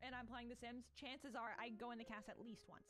and I'm playing The Sims, chances are I go in the cast at least once.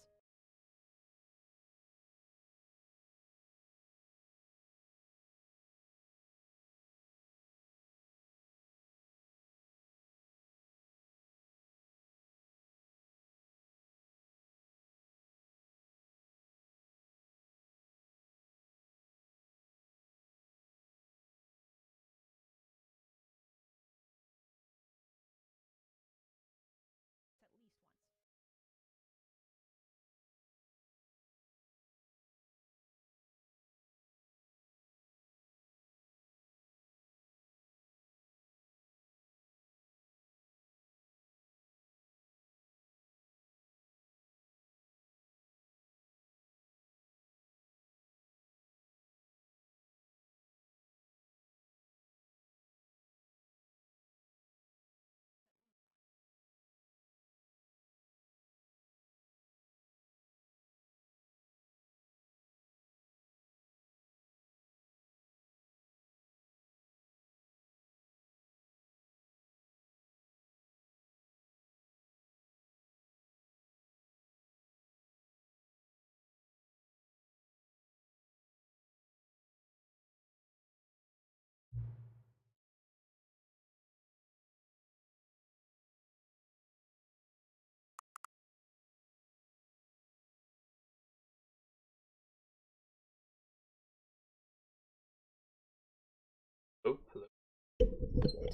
Oh, hello.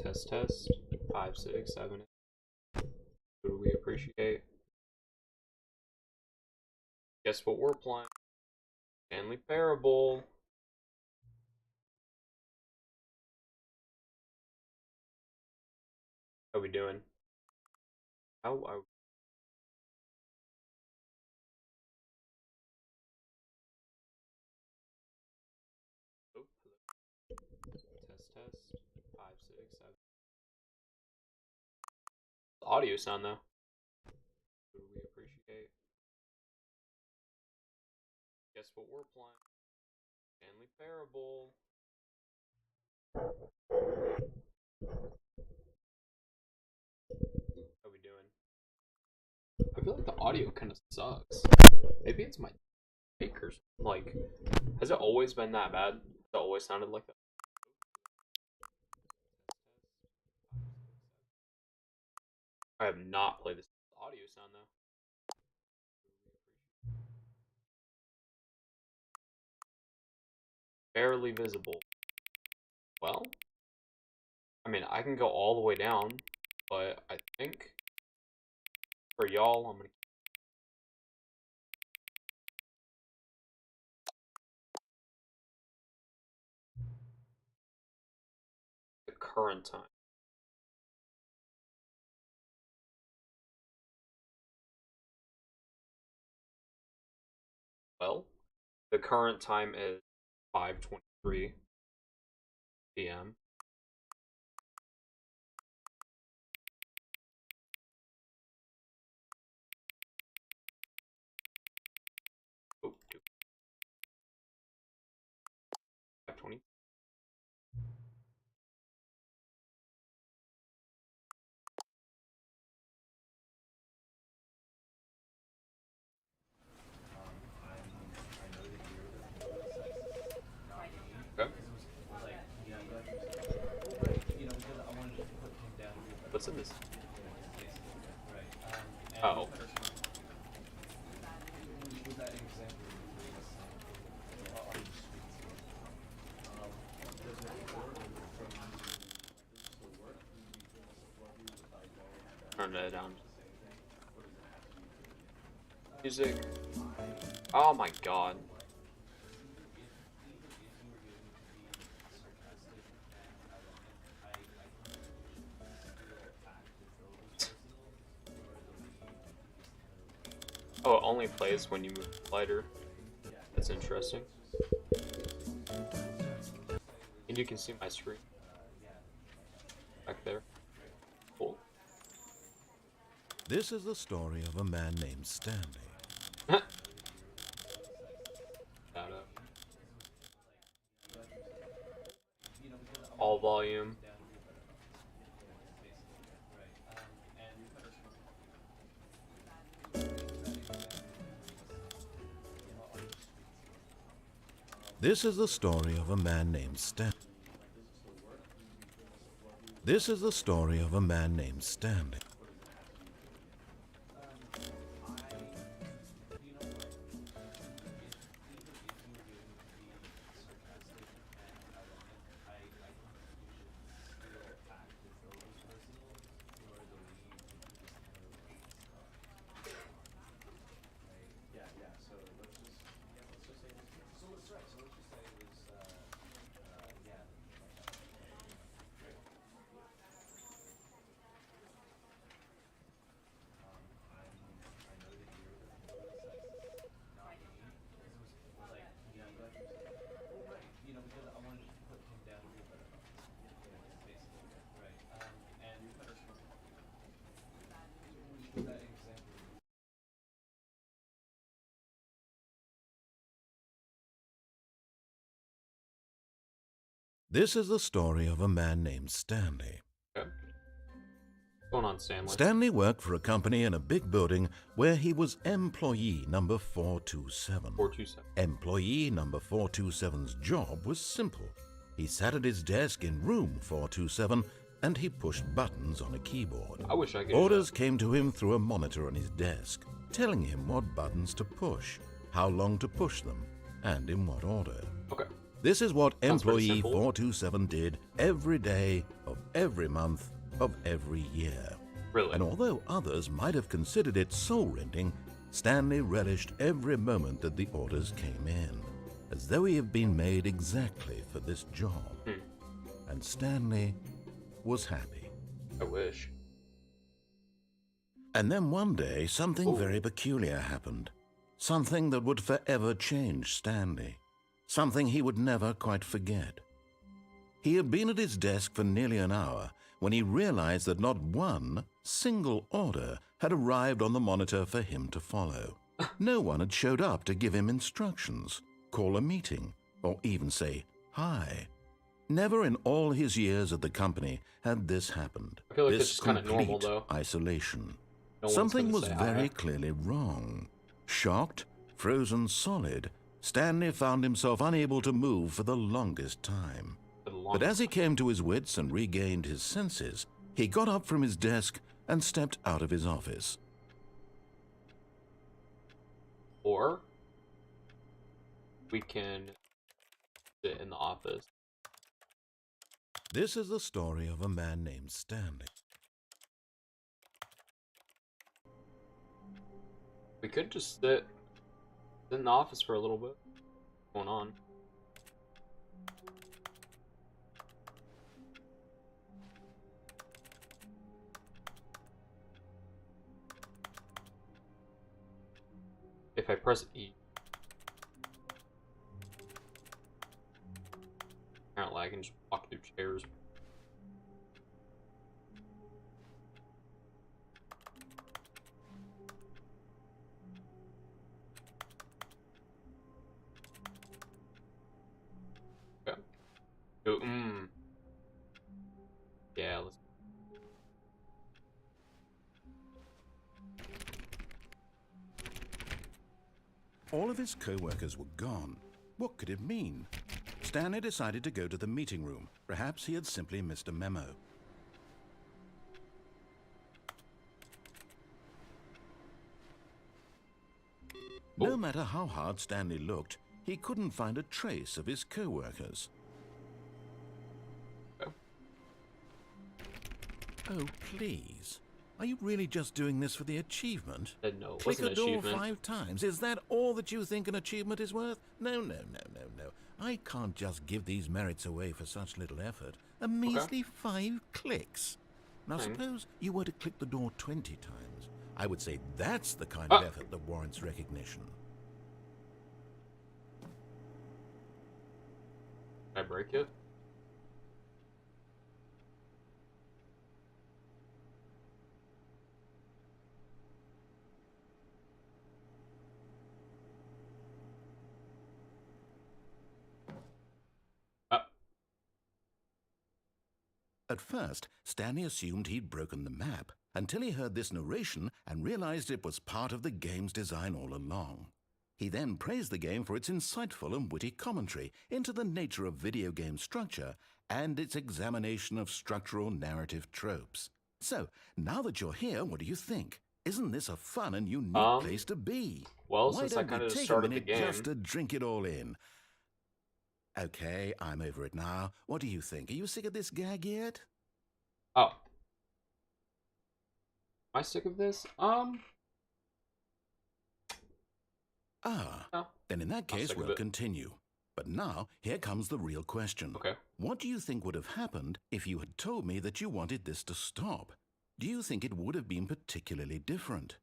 Test, test. 5, 6, 7. Who do we appreciate? Guess what we're playing? Stanley Parable. How are we doing? How are we? Oh, hello. Test, test. 5, 6, 7. The audio sound though. Who do we appreciate? Guess what we're playing? Stanley Parable. How are we doing? I feel like the audio kind of sucks. Maybe it's my speakers. Like, has it always been that bad? Has it always sounded like that? I have not played this audio sound though. Barely visible. Well, I mean, I can go all the way down, but I think for y'all, I'm gonna keep the current time. Well, the current time is 5:23 p.m. Oh, 5:20. Okay. What's in this? Oh. Turn that down. Music. Oh my god. Oh, it only plays when you move the slider. That's interesting. And you can see my screen back there. Cool. This is the story of a man named Stanley. Shout out. All volume. This is the story of a man named Stan. This is the story of a man named Stanley. This is the story of a man named Stanley. Okay. What's going on, Stanley? Stanley worked for a company in a big building where he was employee number 427. 427. Employee number 427's job was simple. He sat at his desk in room 427 and he pushed buttons on a keyboard. I wish I could. Orders came to him through a monitor on his desk, telling him what buttons to push, how long to push them, and in what order. Okay. This is what Sounds pretty employee simple. 427 did every day of every month of every year. Really? And although others might have considered it soul-rending, Stanley relished every moment that the orders came in, as though he had been made exactly for this job. And Stanley was happy. I wish. And then one day, something very peculiar happened. Something that would forever change Stanley. Something he would never quite forget. He had been at his desk for nearly an hour when he realized that not one single order had arrived on the monitor for him to follow. No one had showed up to give him instructions, call a meeting, or even say hi. Never in all his years at the company had this happened. I feel like this this is kind of normal, complete though. isolation. No one's Something gonna was say very hi. clearly wrong. Shocked, frozen solid, Stanley found himself unable to move for the longest time. But as he came to his wits and regained his senses, he got up from his desk and stepped out of his office. Or we can sit in the office. This is the story of a man named Stanley. We could just sit in the office for a little bit. What's going on? If I press E. Apparently I can just walk through chairs. Okay. So, yeah, let's. All of his co-workers were gone. What could it mean? Stanley decided to go to the meeting room. Perhaps he had simply missed a memo. No matter how hard Stanley looked, he couldn't find a trace of his co-workers. Oh, please. Are you really just doing this for the achievement? No, it Click wasn't a an door achievement. 5 times. Is that all that you think an achievement is worth? No. I can't just give these merits away for such little effort. A measly 5 clicks. Now, suppose you were to click the door 20 times. I would say that's the kind of effort that warrants recognition. Can I break it? At first, Stanley assumed he'd broken the map, until he heard this narration and realized it was part of the game's design all along. He then praised the game for its insightful and witty commentary into the nature of video game structure and its examination of structural narrative tropes. So, now that you're here, what do you think? Isn't this a fun and unique place to be? Well, Why since I don't kind we of take a started the minute game. just to drink it all in? Okay, I'm over it now. What do you think? Are you sick of this gag yet? Oh. Am I sick of this? No. Then in that case, sick of we'll it. continue. But now, here comes the real question. Okay. What do you think would have happened if you had told me that you wanted this to stop? Do you think it would have been particularly different?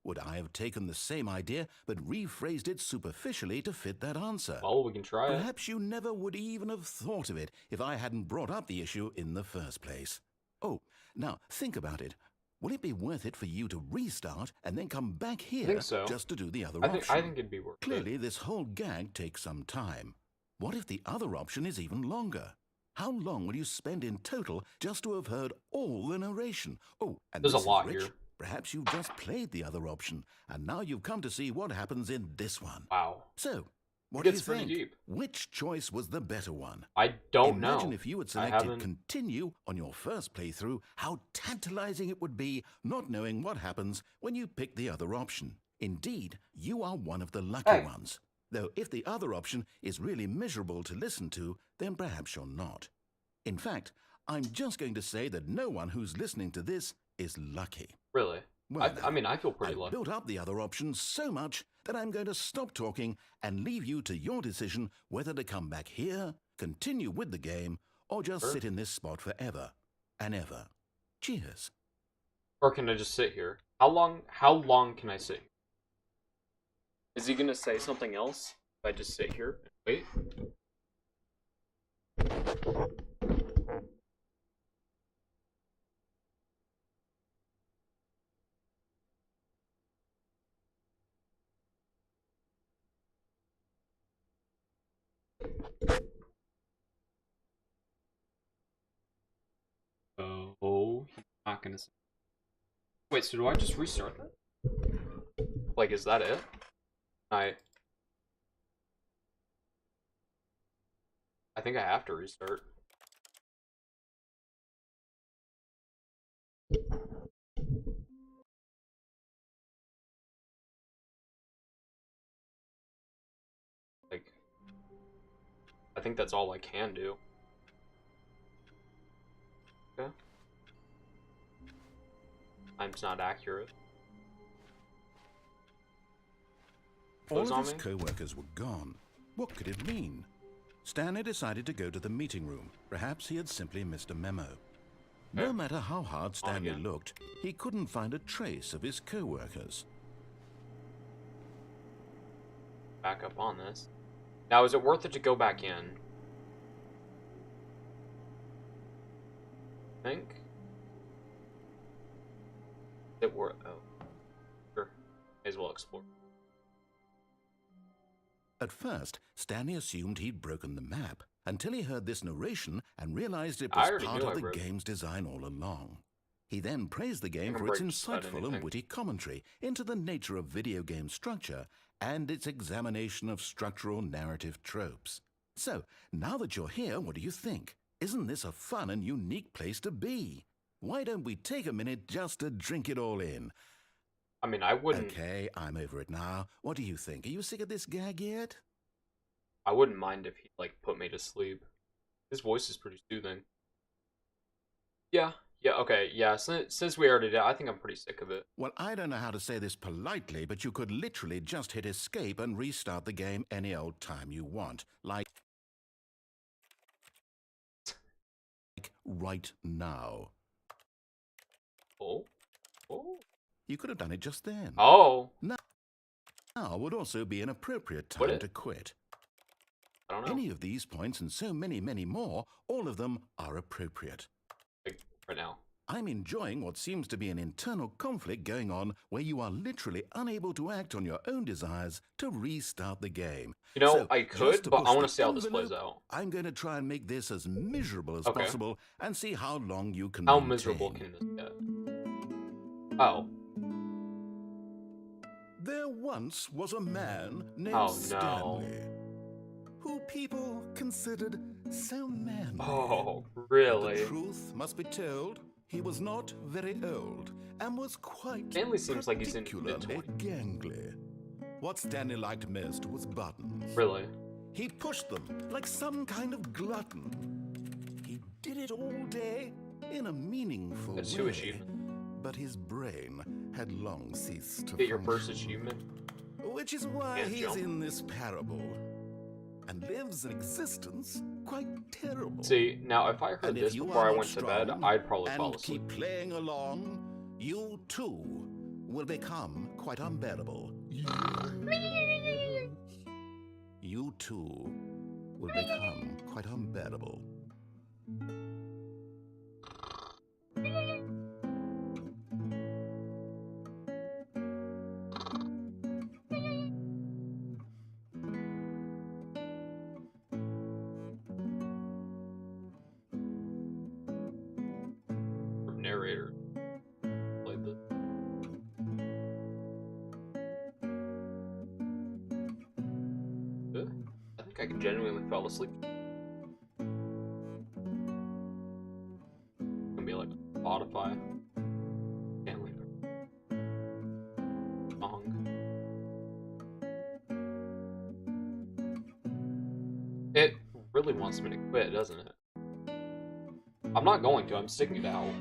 Would I have taken the same idea but rephrased it superficially to fit that answer? Well, we can try it. Perhaps you never would even have thought of it if I hadn't brought up the issue in the first place. Oh, now think about it. Will it be worth it for you to restart and then come back here think so. just to do the other I option? think it'd be worth it. Clearly, this whole gag takes some time. What if the other option is even longer? How long will you spend in total just to have heard all the narration? Oh, and There's a this is lot rich. here. Perhaps you've just played the other option, and now you've come to see what happens in this one. Wow. So, what do you gets pretty think? deep. Which choice was the better one? I don't know. Imagine if you had I selected haven't- continue on your first playthrough, how tantalizing it would be not knowing what happens when you pick the other option. Indeed, you are one of the lucky ones. Though if the other option is really miserable to listen to, then perhaps you're not. In fact, I'm just going to say that no one who's listening to this is lucky. Really? Well, I mean, I feel pretty I've lucky. built up the other options so much that I'm going to stop talking and leave you to your decision whether to come back here, continue with the game, or just Sure. sit in this spot forever and ever. Cheers. Or can I just sit here? How long can I sit here? Is he gonna say something else if I just sit here and wait? Oh, he's not gonna say. Wait, so do I just restart that? Like, is that it? I think I have to restart. Like, I think that's all I can do. Okay. Time's not accurate. All Close of on his me? co-workers were gone. What could it mean? Stanley decided to go to the meeting room. Perhaps he had simply missed a memo. No matter how hard Stanley again. looked, he couldn't find a trace of his co-workers. Back up on this. Now, is it worth it to go back in? I think. It worth. Oh, sure. May as well explore. At first, Stanley assumed he'd broken the map until he heard this narration and realized it I was already part knew of I the broke. game's design all along. He then praised the game can for its break just about insightful and anything. witty commentary into the nature of video game structure and its examination of structural narrative tropes. So, now that you're here, what do you think? Isn't this a fun and unique place to be? Why don't we take a minute just to drink it all in? I mean, I wouldn't. Okay, I'm over it now. What do you think? Are you sick of this gag yet? I wouldn't mind if he like put me to sleep. His voice is pretty soothing. Yeah. Okay. Yeah. Since we already did, I think I'm pretty sick of it. Well, I don't know how to say this politely, but you could literally just hit escape and restart the game any old time you want. Like right now. Oh. You could have done it just then. Oh. Now would also be an appropriate Would time it? to quit. I don't know. Any of these points and so many, many more, all of them are appropriate. Like, right now. I'm enjoying what seems to be an internal conflict going on where you are literally unable to act on your own desires to restart the game. You know, So, I just could, to but push I want the to see how this plays envelope, out. I'm going to try and make this as miserable as Okay. possible and see how long you can How maintain. miserable can this get? Oh. There once was a man named Oh, no. Stanley, who people considered so manly. Oh, But really? the truth must be told, he was not very old, and was quite Stanley seems like he's in particularly mid-20s. gangly. What Stanley liked most was buttons. Really? He'd push them like some kind of glutton. He did it all day in a meaningful That's way. 2 achievements. But his brain had long ceased to Get your first function. achievement. Which is why Can't he's jump. in this parable and lives an existence quite terrible. See, now if I heard And if this you before are I not went to bed, strong I'd probably and fall asleep. keep playing along, you too will become quite unbearable. You too will become quite unbearable. Narrator played this. Good. I think I can genuinely fall asleep. It's gonna be like Spotify. Stanley song. It really wants me to quit, doesn't it? I'm not going to. I'm sticking it out.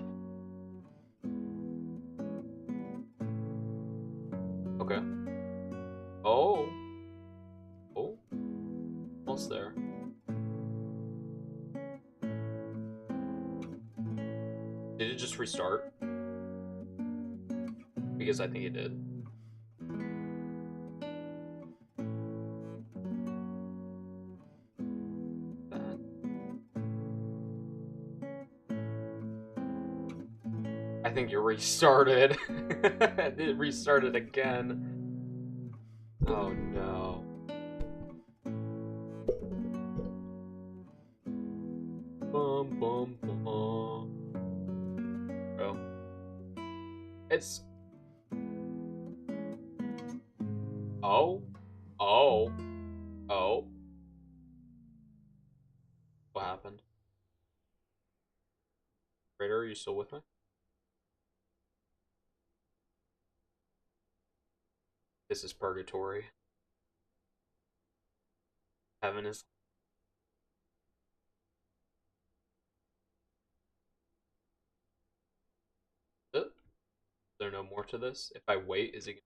Okay. Oh. Oh. Almost there. Did it just restart? Because I think it did. Bad. I think you restarted. It restarted again. Oh no. Bum bum bum. Bro. It's. Oh. Oh. Oh. What happened? Raider, are you still with me? This is purgatory. Heaven is. Is there no more to this? If I wait, is it?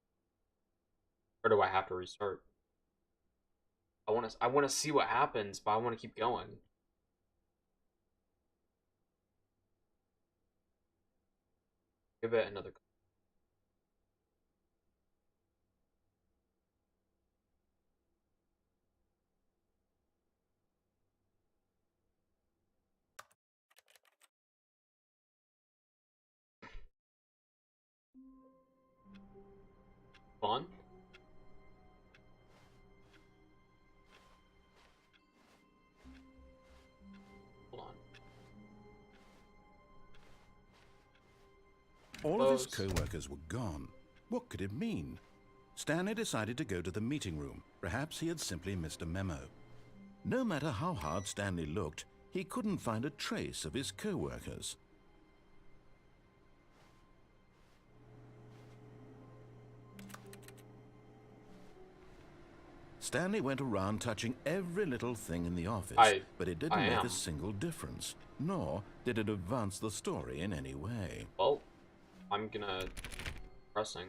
Or do I have to restart? I want to see what happens, but I want to keep going. Give it another. Fun? Hold on. All of his Close. co-workers were gone. What could it mean? Stanley decided to go to the meeting room. Perhaps he had simply missed a memo. No matter how hard Stanley looked, he couldn't find a trace of his co-workers. Stanley went around touching every little thing in the office, but it didn't make a single difference, nor did it advance the story in any way. Well, I'm gonna pressing.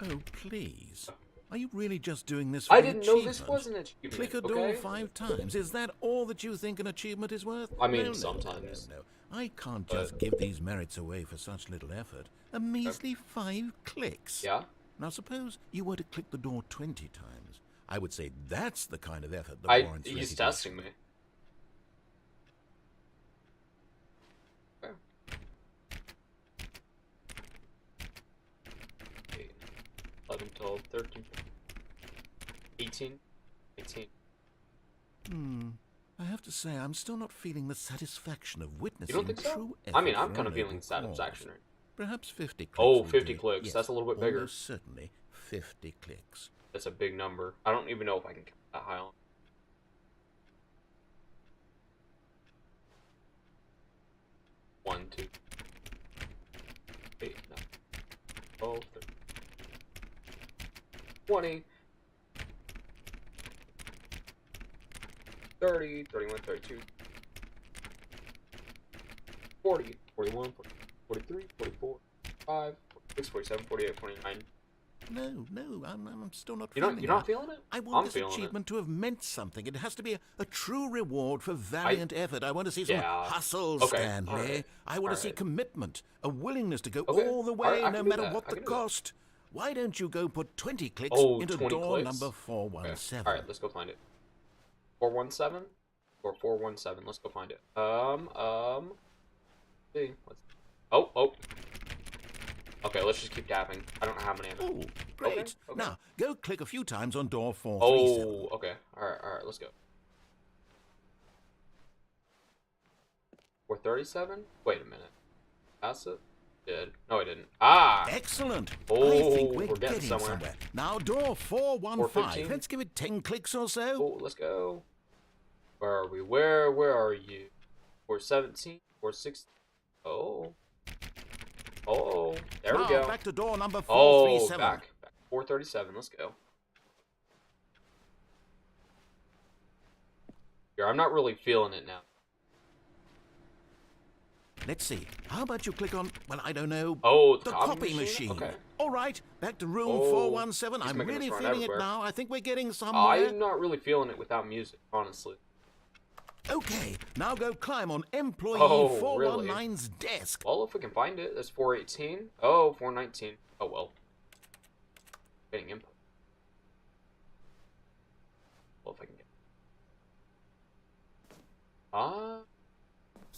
Oh, please. Are you really just doing this for I the didn't know this achievement? was an achievement. Click a okay? door 5 times. Is that all that you think an achievement is worth? I mean, No, no, sometimes. No. I can't just give these merits away for such little effort. A measly 5 clicks. Yeah? Now, suppose you were to click the door 20 times. I would say that's the kind of effort that warrants He's recognition. testing me. Okay. 8, 11, 12, 13, 18, 18. I have to say, I'm still not feeling the satisfaction of You witnessing don't think so? true I mean, effort I'm for kind a of feeling noble satisfaction cause. right Perhaps 50 clicks. Oh, will 50 do it. clicks. Yes, That's a little bit bigger. Almost certainly 50 clicks. That's a big number. I don't even know if I can count that high on. 1, 2, 8, 9, 12, 13, 20, 30, 31, 32, 40, 41, 43, 44, 45, 46, 47, 48, 49. No, I'm still not You're feeling not it. feeling it? I want I'm this feeling achievement to have meant something. It has to be a true reward for valiant effort. I want to see some hustle, Okay, Stanley. alright, I want to see alright. commitment, a willingness to go Okay, all the alright, way, I no can do matter that. what I the can do that. cost. Why don't you go put 20 clicks Oh, into 20 door clicks? number Okay. 417? Alright, let's go find it. 417? Or 417. Let's go find it. See. Oh. Okay, let's just keep tapping. I don't know how many I'm Oh, great. Okay. Now, go click a few times on door 437. Oh, okay. Alright, let's go. 437? Wait a minute. Pass it? Did. No, I didn't. Ah! Excellent. Oh, I think we're we're getting getting somewhere. Now, door 415. 415. Let's give it 10 clicks or so. Oh, let's go. Where are we? Where are you? 417? 416? Oh. Oh, there we go. Back to door number Oh, 437. back. 437. Let's go. Here, I'm not really feeling it now. Let's see. How about you click on, well, I don't know, Oh, the copy machine. Okay. All right, back to room Oh, 417. he's I'm making us really run feeling everywhere. it now. I think we're getting somewhere. I'm not really feeling it without music, honestly. Okay, now go climb on employee Oh, 419's desk. Well, if we can find it, that's 418. Oh, 419. Oh, well. Getting input. Well, if I can get.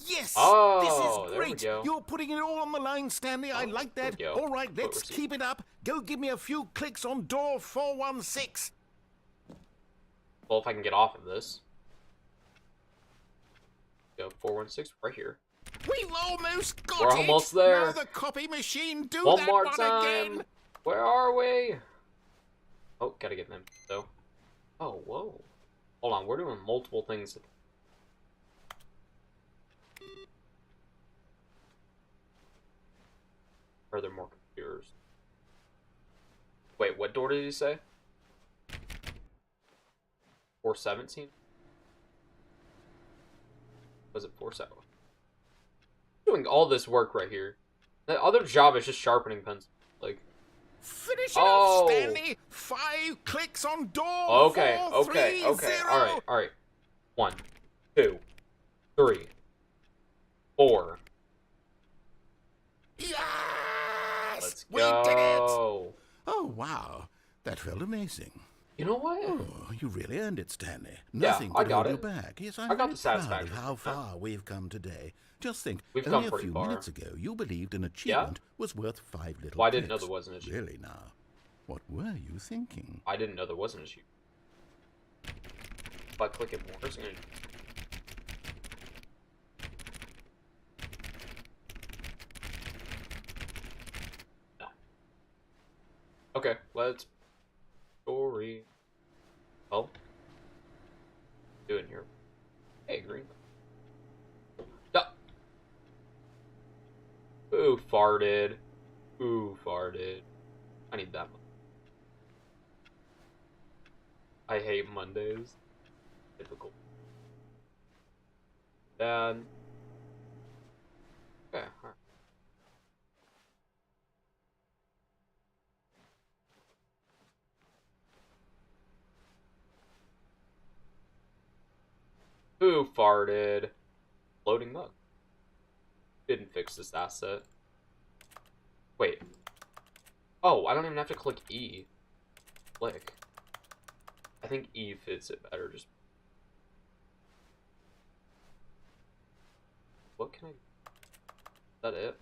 Yes! Oh, this there is we great! go. You're putting it all on the line, Stanley. I Oh, like there that. we go. All right, let's Receipt. keep it up. Go give me a few clicks on door 416. Well, if I can get off of this. Go 416 right here. We've almost got We're it. almost there. Now the copy machine. Do One that more one time. again. Where are we? Oh, gotta get them though. Oh, whoa. Hold on, we're doing multiple things. Are there more computers? Wait, what door did he say? 417? Was it 47? Doing all this work right here. The other job is just sharpening pencils. Like, Finish it off, Stanley. 5 clicks on door okay. 430. All right. 1, 2, 3, 4. Yes! Let's We did it! go. Oh, wow. That felt amazing. You know what? Oh, you really earned it, Stanley. Yeah, Nothing I could got hold you it. back. Yes, I'm I got very the proud satisfaction. of how far we've come today. Just think, We've only come a pretty few far. minutes ago, you believed an achievement was worth 5 little Well, I didn't know clicks. there was an achievement. Really now, what were you thinking? I didn't know there was an issue. If I click it more, it's gonna. No. Okay, let's. Story. Oh. Doing here. Hey, green. No. Who farted? Who farted? I need that one. I hate Mondays. Typical. Then. Okay, alright. Who farted? Loading mug. Didn't fix this asset. Wait. Oh, I don't even have to click E. Click. I think E fits it better. Just. What can I? Is that it?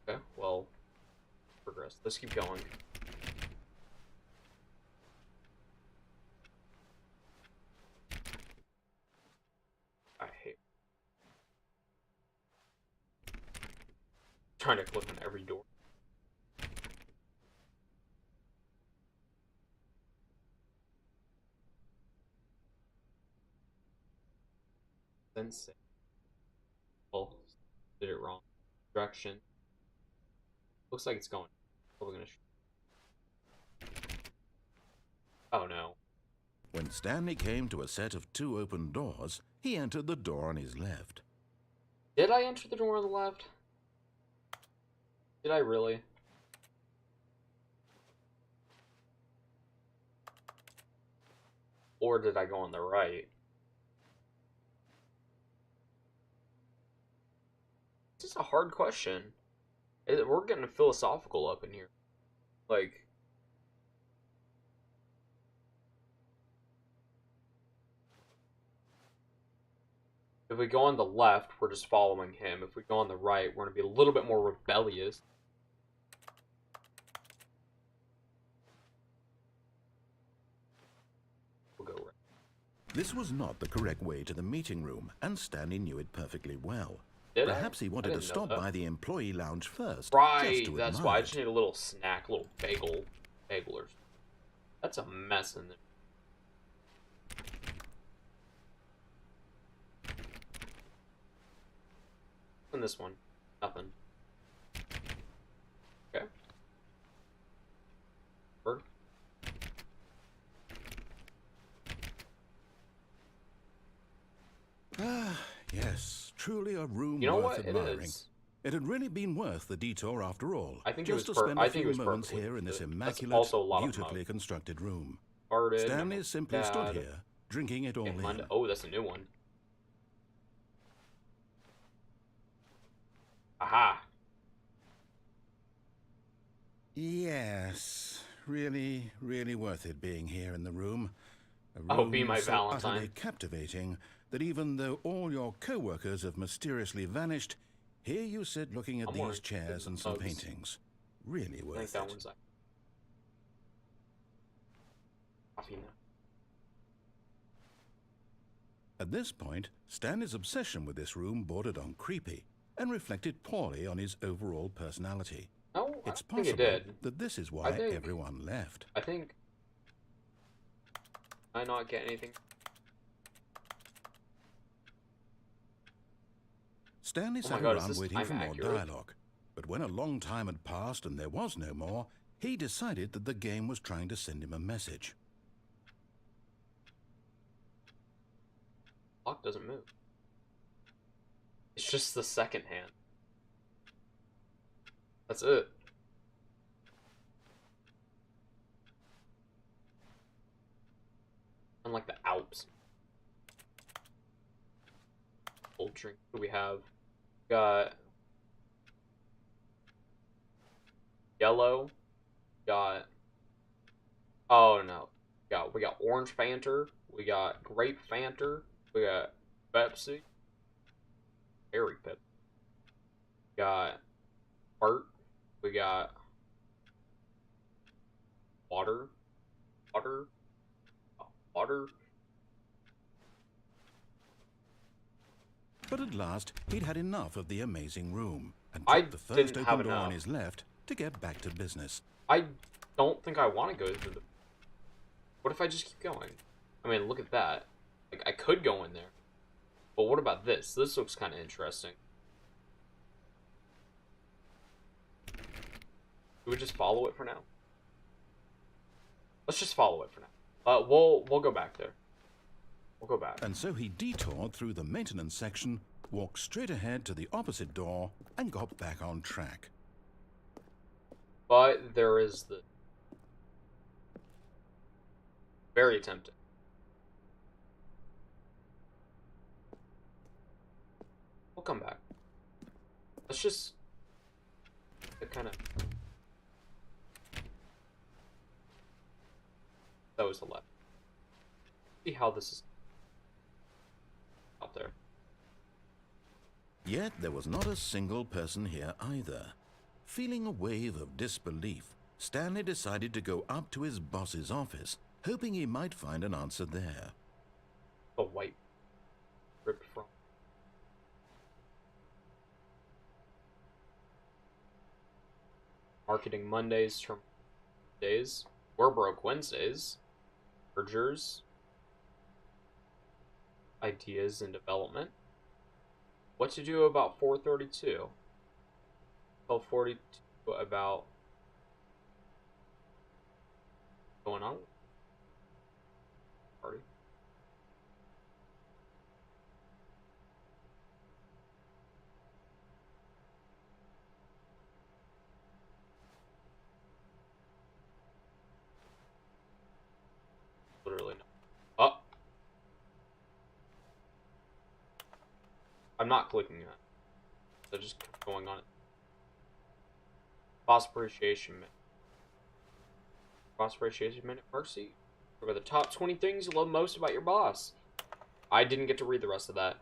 Okay, well. Progress. Let's keep going. I hate. trying to click on every door. Sensei. Oh, did it wrong. Direction. Looks like it's going. Probably gonna. Oh no. When Stanley came to a set of 2 open doors, he entered the door on his left. Did I enter the door on the left? Did I really? Or did I go on the right? This is a hard question. We're getting philosophical up in here. Like, if we go on the left, we're just following him. If we go on the right, we're going to be a little bit more rebellious. We'll go right. This was not the correct way to the meeting room, and Stanley knew it perfectly well. Did Perhaps I? he wanted I to didn't know stop that. by the employee lounge first. Right, just to that's admire why I it. just need a little snack, a little bagel. That's a mess in there. And this one, nothing. Okay. Bird. Ah, yes, truly a room You know worth what? It admiring. is. It had really been worth the detour after all. I think just it was to spend I a think it few was moments perfectly here in this good. That's immaculate, also a lot of beautifully mug. constructed room. Farted, Stanley simply stood dad. here, drinking it all Okay, in. Monday. Oh, that's a new one. Aha! Yes, really, really worth it being here in the room. A Oh, room be my so Valentine. utterly captivating that even though all your co-workers have mysteriously vanished, here you sit looking at I'm these wearing chairs and some Uggs. paintings. Really I think worth that it. one's like coffee now. At this point, Stanley's obsession with this room bordered on creepy and reflected poorly on his overall personality. No, It's I think it possible did. that this is why think- everyone left. I think. I not get anything. Stanley Oh sat my God, is around this waiting time for more accurate? dialogue, but when a long time had passed and there was no more, he decided that the game was trying to send him a message. Clock doesn't move. It's just the second hand. That's it. Unlike the Alps. Old drink. What do we have? Got yellow. Got. Oh no. We got orange Fanta. We got grape Fanta. We got Pepsi. Berry Pepsi. Got Burt. We got water. Water. But at last, he'd had enough of the amazing room and I took the first didn't have open door on enough. his left to get back to business. I don't think I want to go through the... What if I just keep going? I mean, look at that. Like, I could go in there. But what about this? This looks kind of interesting. Do we just follow it for now? Let's just follow it for now. We'll go back there. We'll go back. And so he detoured through the maintenance section, walked straight ahead to the opposite door, and got back on track. But there is the... Very tempting. We'll come back. Let's just... kind of... That was the left. See how this is... out there. Yet there was not a single person here either. Feeling a wave of disbelief, Stanley decided to go up to his boss's office, hoping he might find an answer there. The white ripped from. Marketing Mondays, term days. We're broke Wednesdays. Mergers. Ideas and development. What to do about 432? 1242 about going on party. Literally no. Oh, I'm not clicking that. So just keep going on it. Boss appreciation minute. Boss appreciation minute, Mercy. What are the top 20 things you love most about your boss? I didn't get to read the rest of that.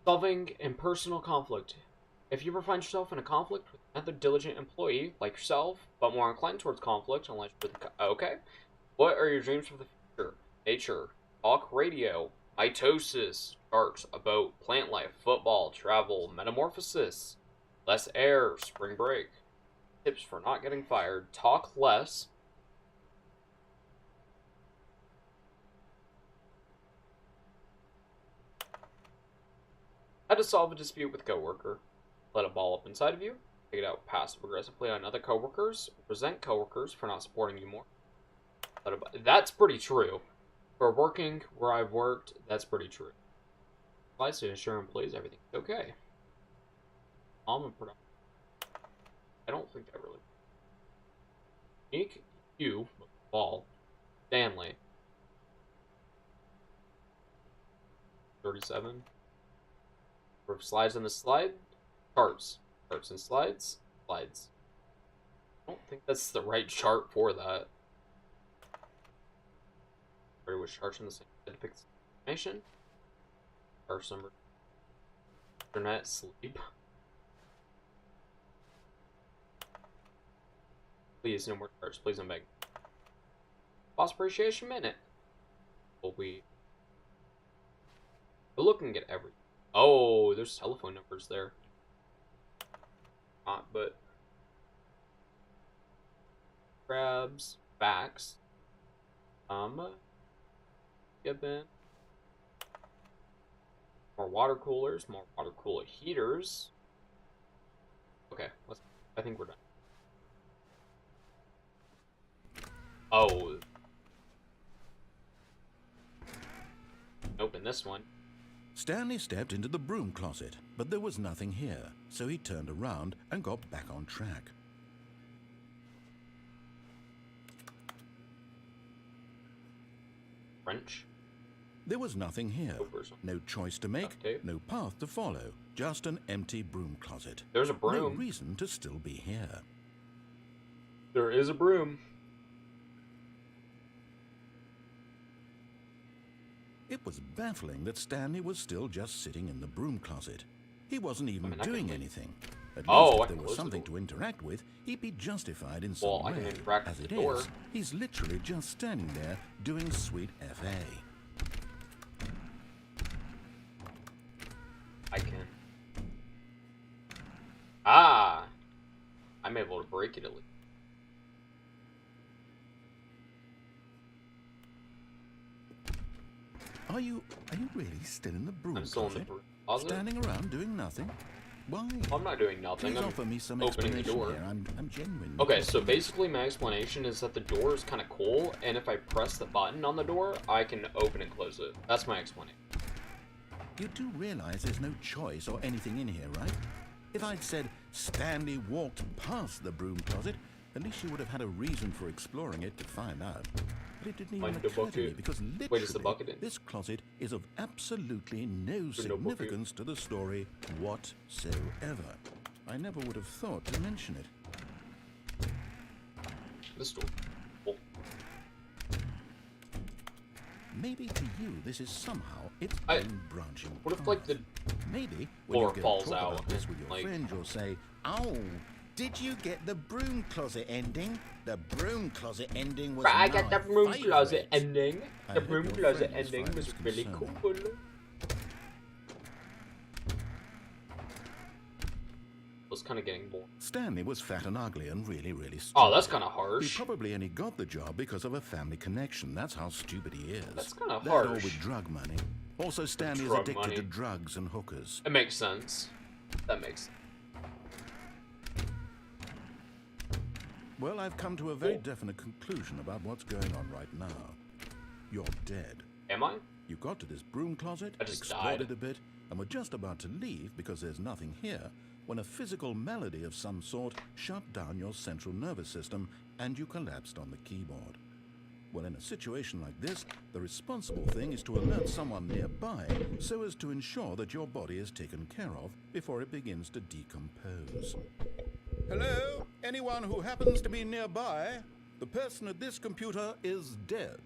Solving impersonal conflict. If you ever find yourself in a conflict with another diligent employee like yourself, but more inclined towards conflict, unless you're okay. What are your dreams for the future? Nature, talk radio, mitosis, charts about plant life, football, travel, metamorphosis, less air, spring break, tips for not getting fired, talk less. How to solve a dispute with a coworker. Let a ball up inside of you. Take it out passive-aggressively on other coworkers. Resent coworkers for not supporting you more. That's pretty true. For working where I've worked, that's pretty true. Advice to ensure employees everything's okay. Calm and productive. I don't think that really. Unique you ball. Stanley. 37. Slides on the slide. Charts. Charts and slides. Slides. I don't think that's the right chart for that. Or which charts in the same depicts information. Charts number. Internet. Sleep. Please, no more charts. Please, I'm begging. Boss appreciation minute. We're looking at everything. Oh, there's telephone numbers there. Not, but crabs, facts. Get in. More water coolers, more water cooler heaters. Okay, I think we're done. Oh. Open this one. Stanley stepped into the broom closet, but there was nothing here, so he turned around and got back on track. French. There was nothing here. No choice to make, no path to follow, just an empty broom closet. There's a broom. No reason to still be here. There is a broom. It was baffling that Stanley was still just sitting in the broom closet. He wasn't even doing anything. At least if there was something to interact with, he'd be justified in some way. As it is, he's literally just standing there doing sweet FA. I can. Ah! I'm able to break it at least. Are you really still in the broom I'm still closet? in the closet? Standing around doing nothing? Why? I'm not doing nothing. Please offer me some opening the explanation door. here. I'm genuine. Okay, so basically my explanation is that the door is kind of cool, and if I press the button on the door, I can open and close it. That's my explanation. You do realize there's no choice or anything in here, right? If I'd said Stanley walked past the broom closet, at least you would have had a reason for exploring it to find out. But it didn't even occur to me because literally this closet is of absolutely no significance to the story whatsoever. I never would have thought to mention it. This door. Oh. Maybe to you this is somehow its own branching. What if like the maybe when floor you go falls talk out about this with your like, friend, you'll say, "Oh, did you get the broom closet ending? The broom closet ending was I got the broom favorite. closet ending. I The hope broom your closet friends ending find was this really concerning. cool. was kind of getting bored. Stanley was fat and ugly and really, really stupid. Oh, that's kind of He harsh. probably only got the job because of a family connection. That's how stupid he is. That's kind of That or harsh. with drug money. Also, Stanley is Drug addicted money. to drugs and hookers. It makes sense. That makes sense. Well, I've come to a very definite conclusion about what's going on right now. You're dead. Am I? You got to this broom closet, I just explored died. it a bit, and were just about to leave because there's nothing here, when a physical malady of some sort shut down your central nervous system and you collapsed on the keyboard. Well, in a situation like this, the responsible thing is to alert someone nearby so as to ensure that your body is taken care of before it begins to decompose. Hello? Anyone who happens to be nearby? The person at this computer is dead.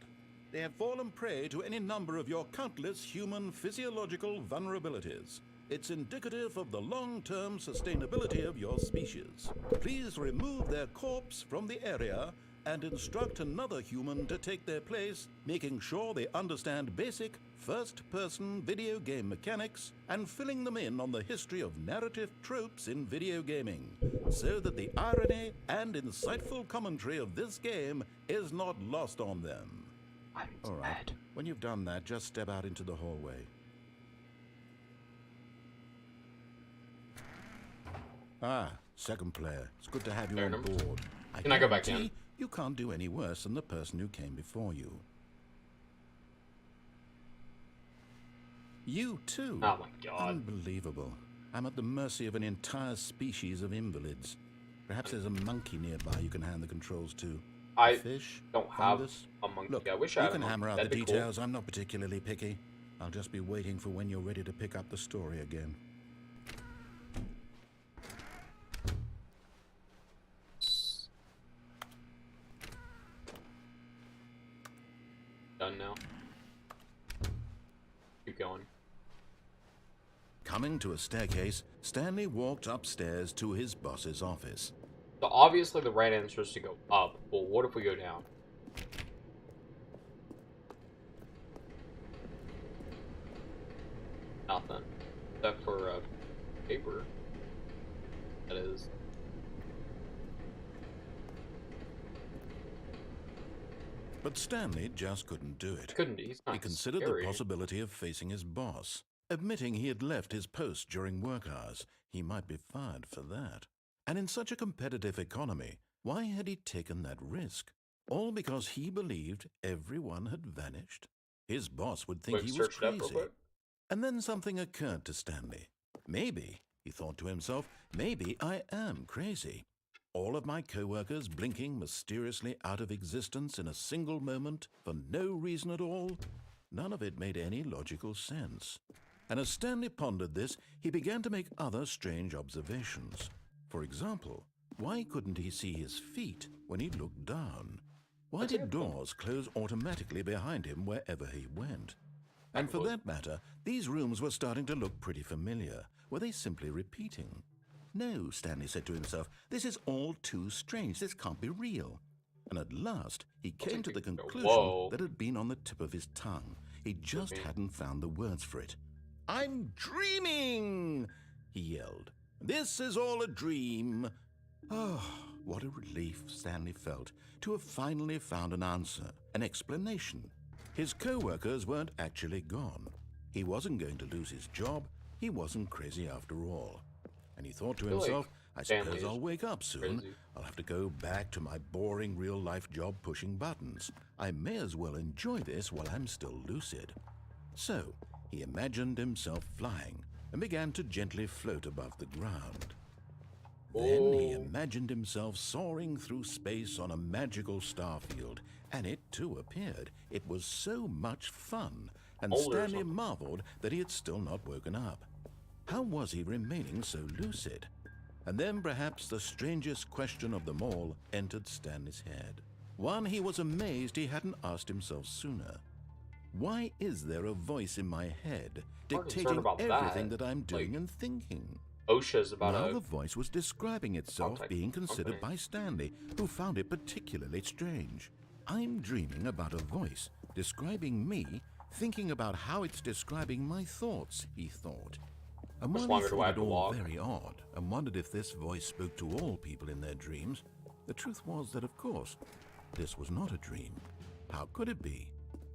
They have fallen prey to any number of your countless human physiological vulnerabilities. It's indicative of the long-term sustainability of your species. Please remove their corpse from the area and instruct another human to take their place, making sure they understand basic first-person video game mechanics and filling them in on the history of narrative tropes in video gaming, so that the irony and insightful commentary of this game is not lost on them. I'm All right. dead. When you've done that, just step out into the hallway. Ah, second player. It's good to have you Fair on enough. board. Can I go back guarantee in? You can't do any worse than the person who came before you. You too? Oh my god. Unbelievable. I'm at the mercy of an entire species of invalids. Perhaps there's a monkey nearby you can hand the controls to. I Fish? don't have Fungus? a monkey. Look, I wish I you had can a monkey. hammer out That'd the be cool. details. I'm not particularly picky. I'll just be waiting for when you're ready to pick up the story again. Done now. Keep going. Coming to a staircase, Stanley walked upstairs to his boss's office. So obviously the right answer is to go up. Well, what if we go down? Nothing. Except for paper. That is. But Stanley just couldn't do it. Couldn't he? He's not He considered scary. the possibility of facing his boss. Admitting he had left his post during work hours, he might be fired for that. And in such a competitive economy, why had he taken that risk? All because he believed everyone had vanished? His boss would think Quick, he was search it up real crazy. quick. And then something occurred to Stanley. Maybe, he thought to himself, maybe I am crazy. All of my co-workers blinking mysteriously out of existence in a single moment for no reason at all? None of it made any logical sense. And as Stanley pondered this, he began to make other strange observations. For example, why couldn't he see his feet when he looked down? Why did doors close automatically behind him wherever he went? And for that matter, these rooms were starting to look pretty familiar. Were they simply repeating? No, Stanley said to himself, this is all too strange. This can't be real. And at last, he came to the conclusion that had been on the tip of his tongue. He just hadn't found the words for it. I'm dreaming, he yelled. This is all a dream. Oh, what a relief Stanley felt to have finally found an answer, an explanation. His co-workers weren't actually gone. He wasn't going to lose his job. He wasn't crazy after all. And he thought to himself, I suppose I'll wake up soon. I'll have to go back to my boring real-life job pushing buttons. I may as well enjoy this while I'm still lucid. So, he imagined himself flying and began to gently float above the ground. Then he imagined himself soaring through space on a magical starfield, and it too appeared. It was so much fun, and Stanley marveled that he had still not woken up. How was he remaining so lucid? And then perhaps the strangest question of them all entered Stanley's head. One he was amazed he hadn't asked himself sooner. Why is there a voice in my head dictating everything that I'm doing and thinking? OSHA's about Now the voice was describing itself being considered by Stanley, who found it particularly strange. I'm dreaming about a voice describing me, thinking about how it's describing my thoughts, he thought. And Much while longer he do I thought have it to all walk? very odd and wondered if this voice spoke to all people in their dreams, the truth was that, of course, this was not a dream. How could it be?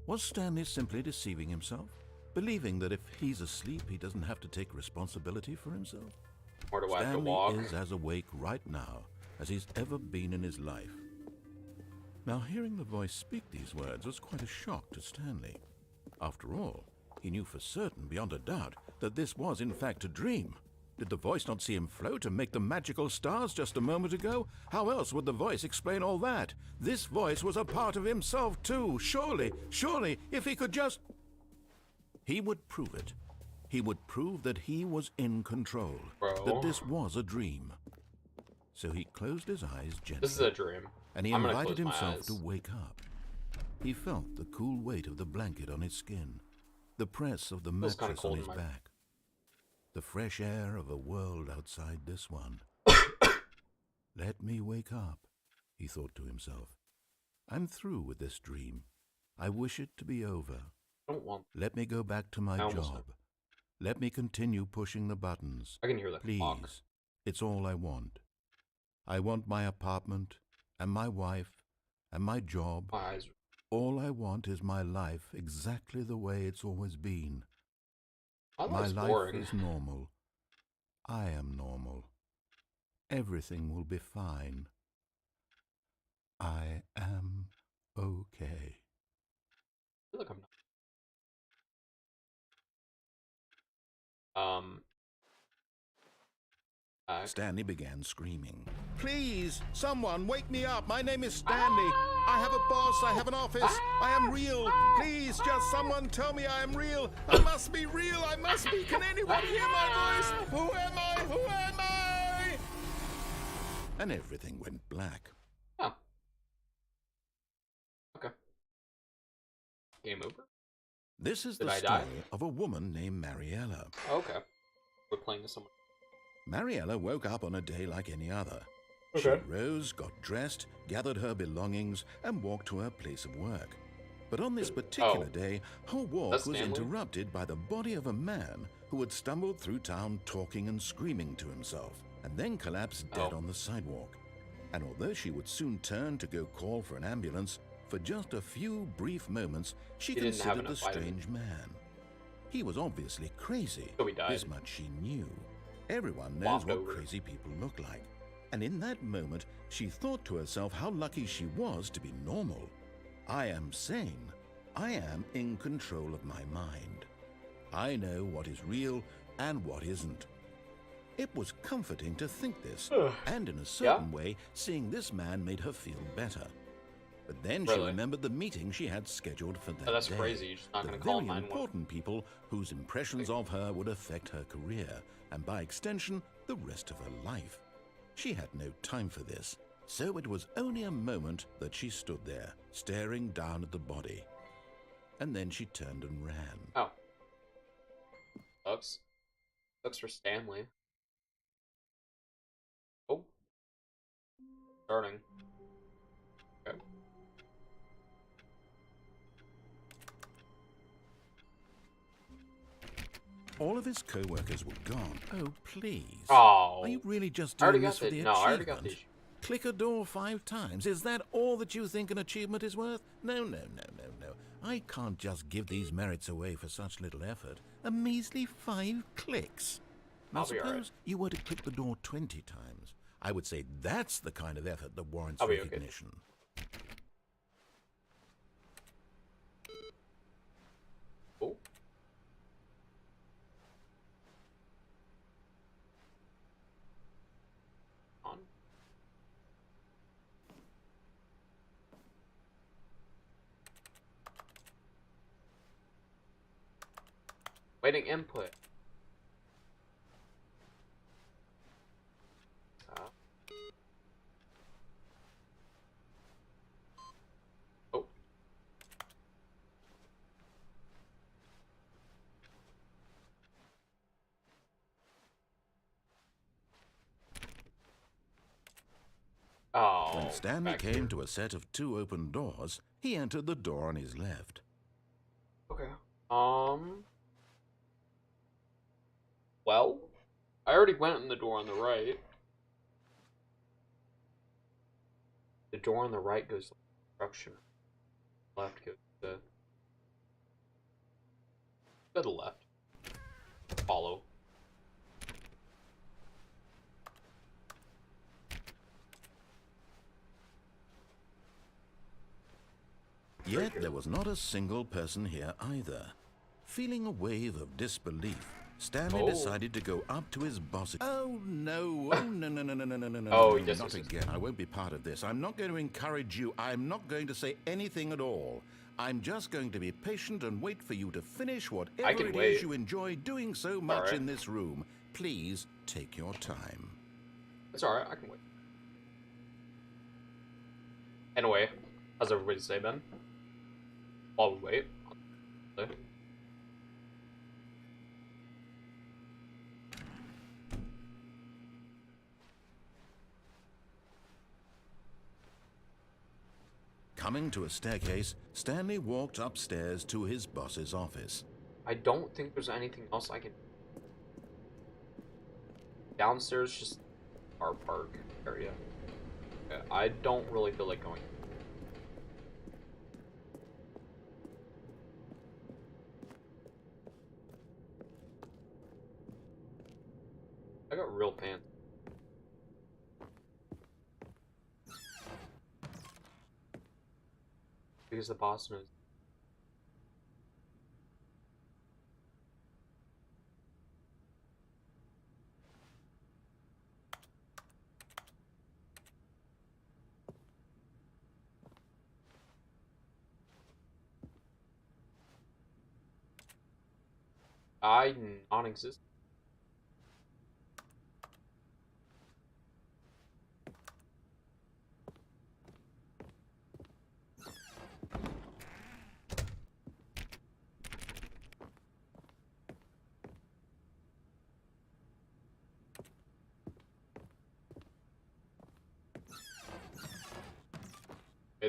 Was Stanley simply deceiving himself, believing that if he's asleep, he doesn't have to take responsibility for himself? Or do I have to Stanley walk? is as awake right now as he's ever been in his life. Now, hearing the voice speak these words was quite a shock to Stanley. After all, he knew for certain, beyond a doubt, that this was in fact a dream. Did the voice not see him float and make the magical stars just a moment ago? How else would the voice explain all that? This voice was a part of himself too. Surely, if he could just... He would prove it. He would prove that he was in control. Bro. That this was a dream. So he closed his eyes gently. This is a dream. And he I'm gonna invited close my himself eyes. to wake up. He felt the cool weight of the blanket on his skin, the press of the Feels kinda mattress on cold his in my- back, the fresh air of a world outside this one. Let me wake up, he thought to himself. I'm through with this dream. I wish it to be over. I don't want. Let me go back to my I almost job. Let me continue pushing the buttons. I can hear that clock. Please, it's all I want. I want my apartment, and my wife, and my job. My eyes. All I want is my life exactly the way it's always been. My My life's life boring. is normal. I am normal. Everything will be fine. I am okay. I feel like I'm not. Stanley began screaming. Please, someone wake me up. My name is Stanley. I have a boss. I have an office. I am real. Please, just someone tell me I am real. I must be real. I must be. Can anyone hear my voice? Who am I? Who am I? And everything went black. Oh. Okay. Game over? This is Did the I die? story of a woman named Mariella. Okay. We're playing as someone. Mariella woke up on a day like any other. Okay. She rose, got dressed, gathered her belongings, and walked to her place of work. But on this particular day, her walk That's was Stanley? interrupted by the body of a man who had stumbled through town talking and screaming to himself, and then collapsed dead on the sidewalk. And although she would soon turn to go call for an ambulance, for just a few brief moments, she He didn't have considered the enough vitamins. strange man. He was obviously crazy. So he died. This much she knew. Everyone knows Walked what over. crazy people look like. And in that moment, she thought to herself how lucky she was to be normal. I am sane. I am in control of my mind. I know what is real and what isn't. It was comforting to think this, and in a certain way, seeing this man made her feel better. But then she Really? remembered the meeting she had scheduled for that Oh, that's day. crazy. You're just not The going to call very 911. important people whose impressions of her would affect her career, and by extension, the rest of her life. She had no time for this, so it was only a moment that she stood there, staring down at the body. And then she turned and ran. Oh. Sucks. Sucks for Stanley. Oh. Starting. Okay. All of his co-workers were gone. Oh, please. Oh. Are you really just I already doing got this for the no, I already got achievement? the Click a door 5 times. Is that all that you think an achievement is worth? No. I can't just give these merits away for such little effort. A measly 5 clicks. Now I'll be all right. suppose you were to click the door 20 times. I would say that's the kind of effort that warrants I'll be okay. recognition. Oh. On. Waiting input. Oh. Oh. When Stanley back came here. to a set of 2 open doors, he entered the door on his left. Okay. Well, I already went in the door on the right. The door on the right goes to construction. Left goes to the left. Follow. Yet there was not a single person here either. Feeling a wave of disbelief, Stanley decided to go up to his boss. Oh no, no. Oh, not again. I won't be part of this. I'm not going to encourage you. I'm not going to say anything at all. I'm just going to be patient and wait for you to finish whatever it is you enjoy doing so much in this room. Please take your time. It's alright, I can wait. Anyway, how's everybody say, Ben? While we wait. Coming to a staircase, Stanley walked upstairs to his boss's office. I don't think there's anything else I can... Downstairs, just our park area. Yeah, I don't really feel like going. I got real pants. Because the boss knows. I non-exist.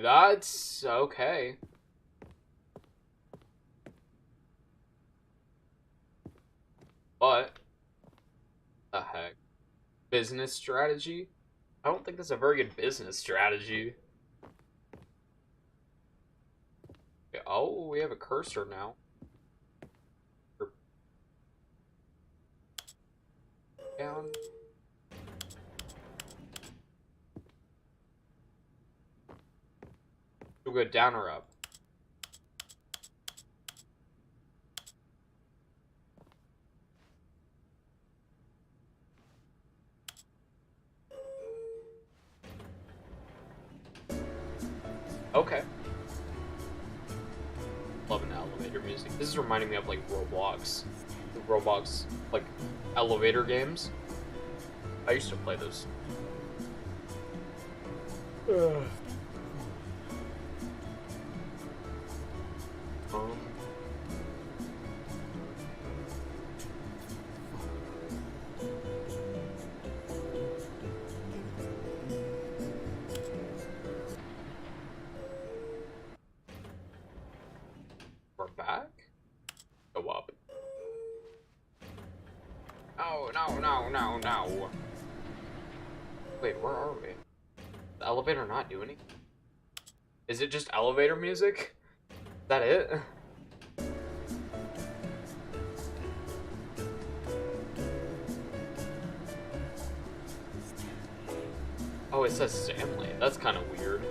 That's okay. But, the heck? Business strategy? I don't think that's a very good business strategy. Okay, oh, we have a cursor now. Down. We'll go down or up. Okay. Love an elevator music. This is reminding me of like Roblox. The Roblox like elevator games. I used to play those. We're back? Go up. No. Wait, where are we? The elevator not doing anything? Is it just elevator music? Is that it? Oh, it says Stanley. That's kind of weird.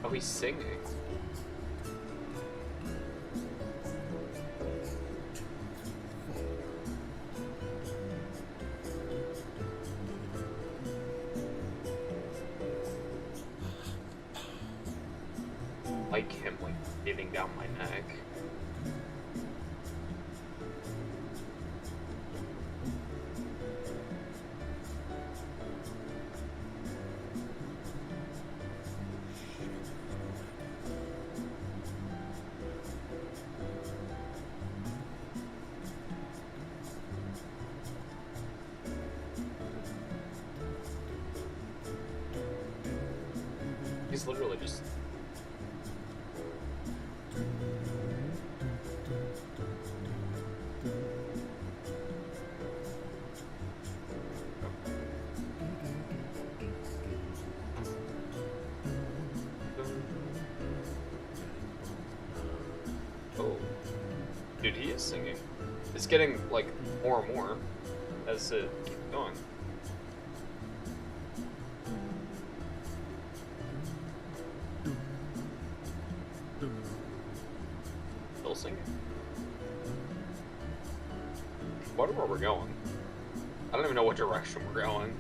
Oh, he's singing. Like him, like, breathing down my neck. He's literally just... singing. It's getting, like, more and more as it keeps going. Still singing. Wonder where we're going. I don't even know what direction we're going.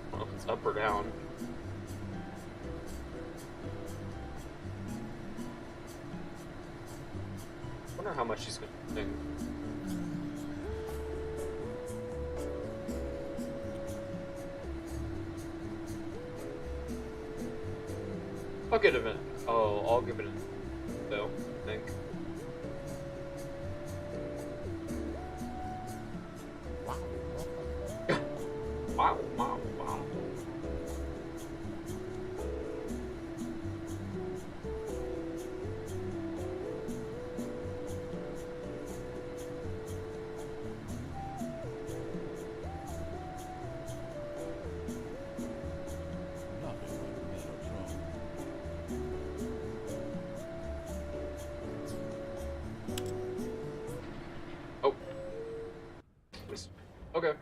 I don't know if it's up or down. I wonder how much he's gonna sing. I'll give it I'll give it a though, I think. Wow, wow, wow. Oh. Okay.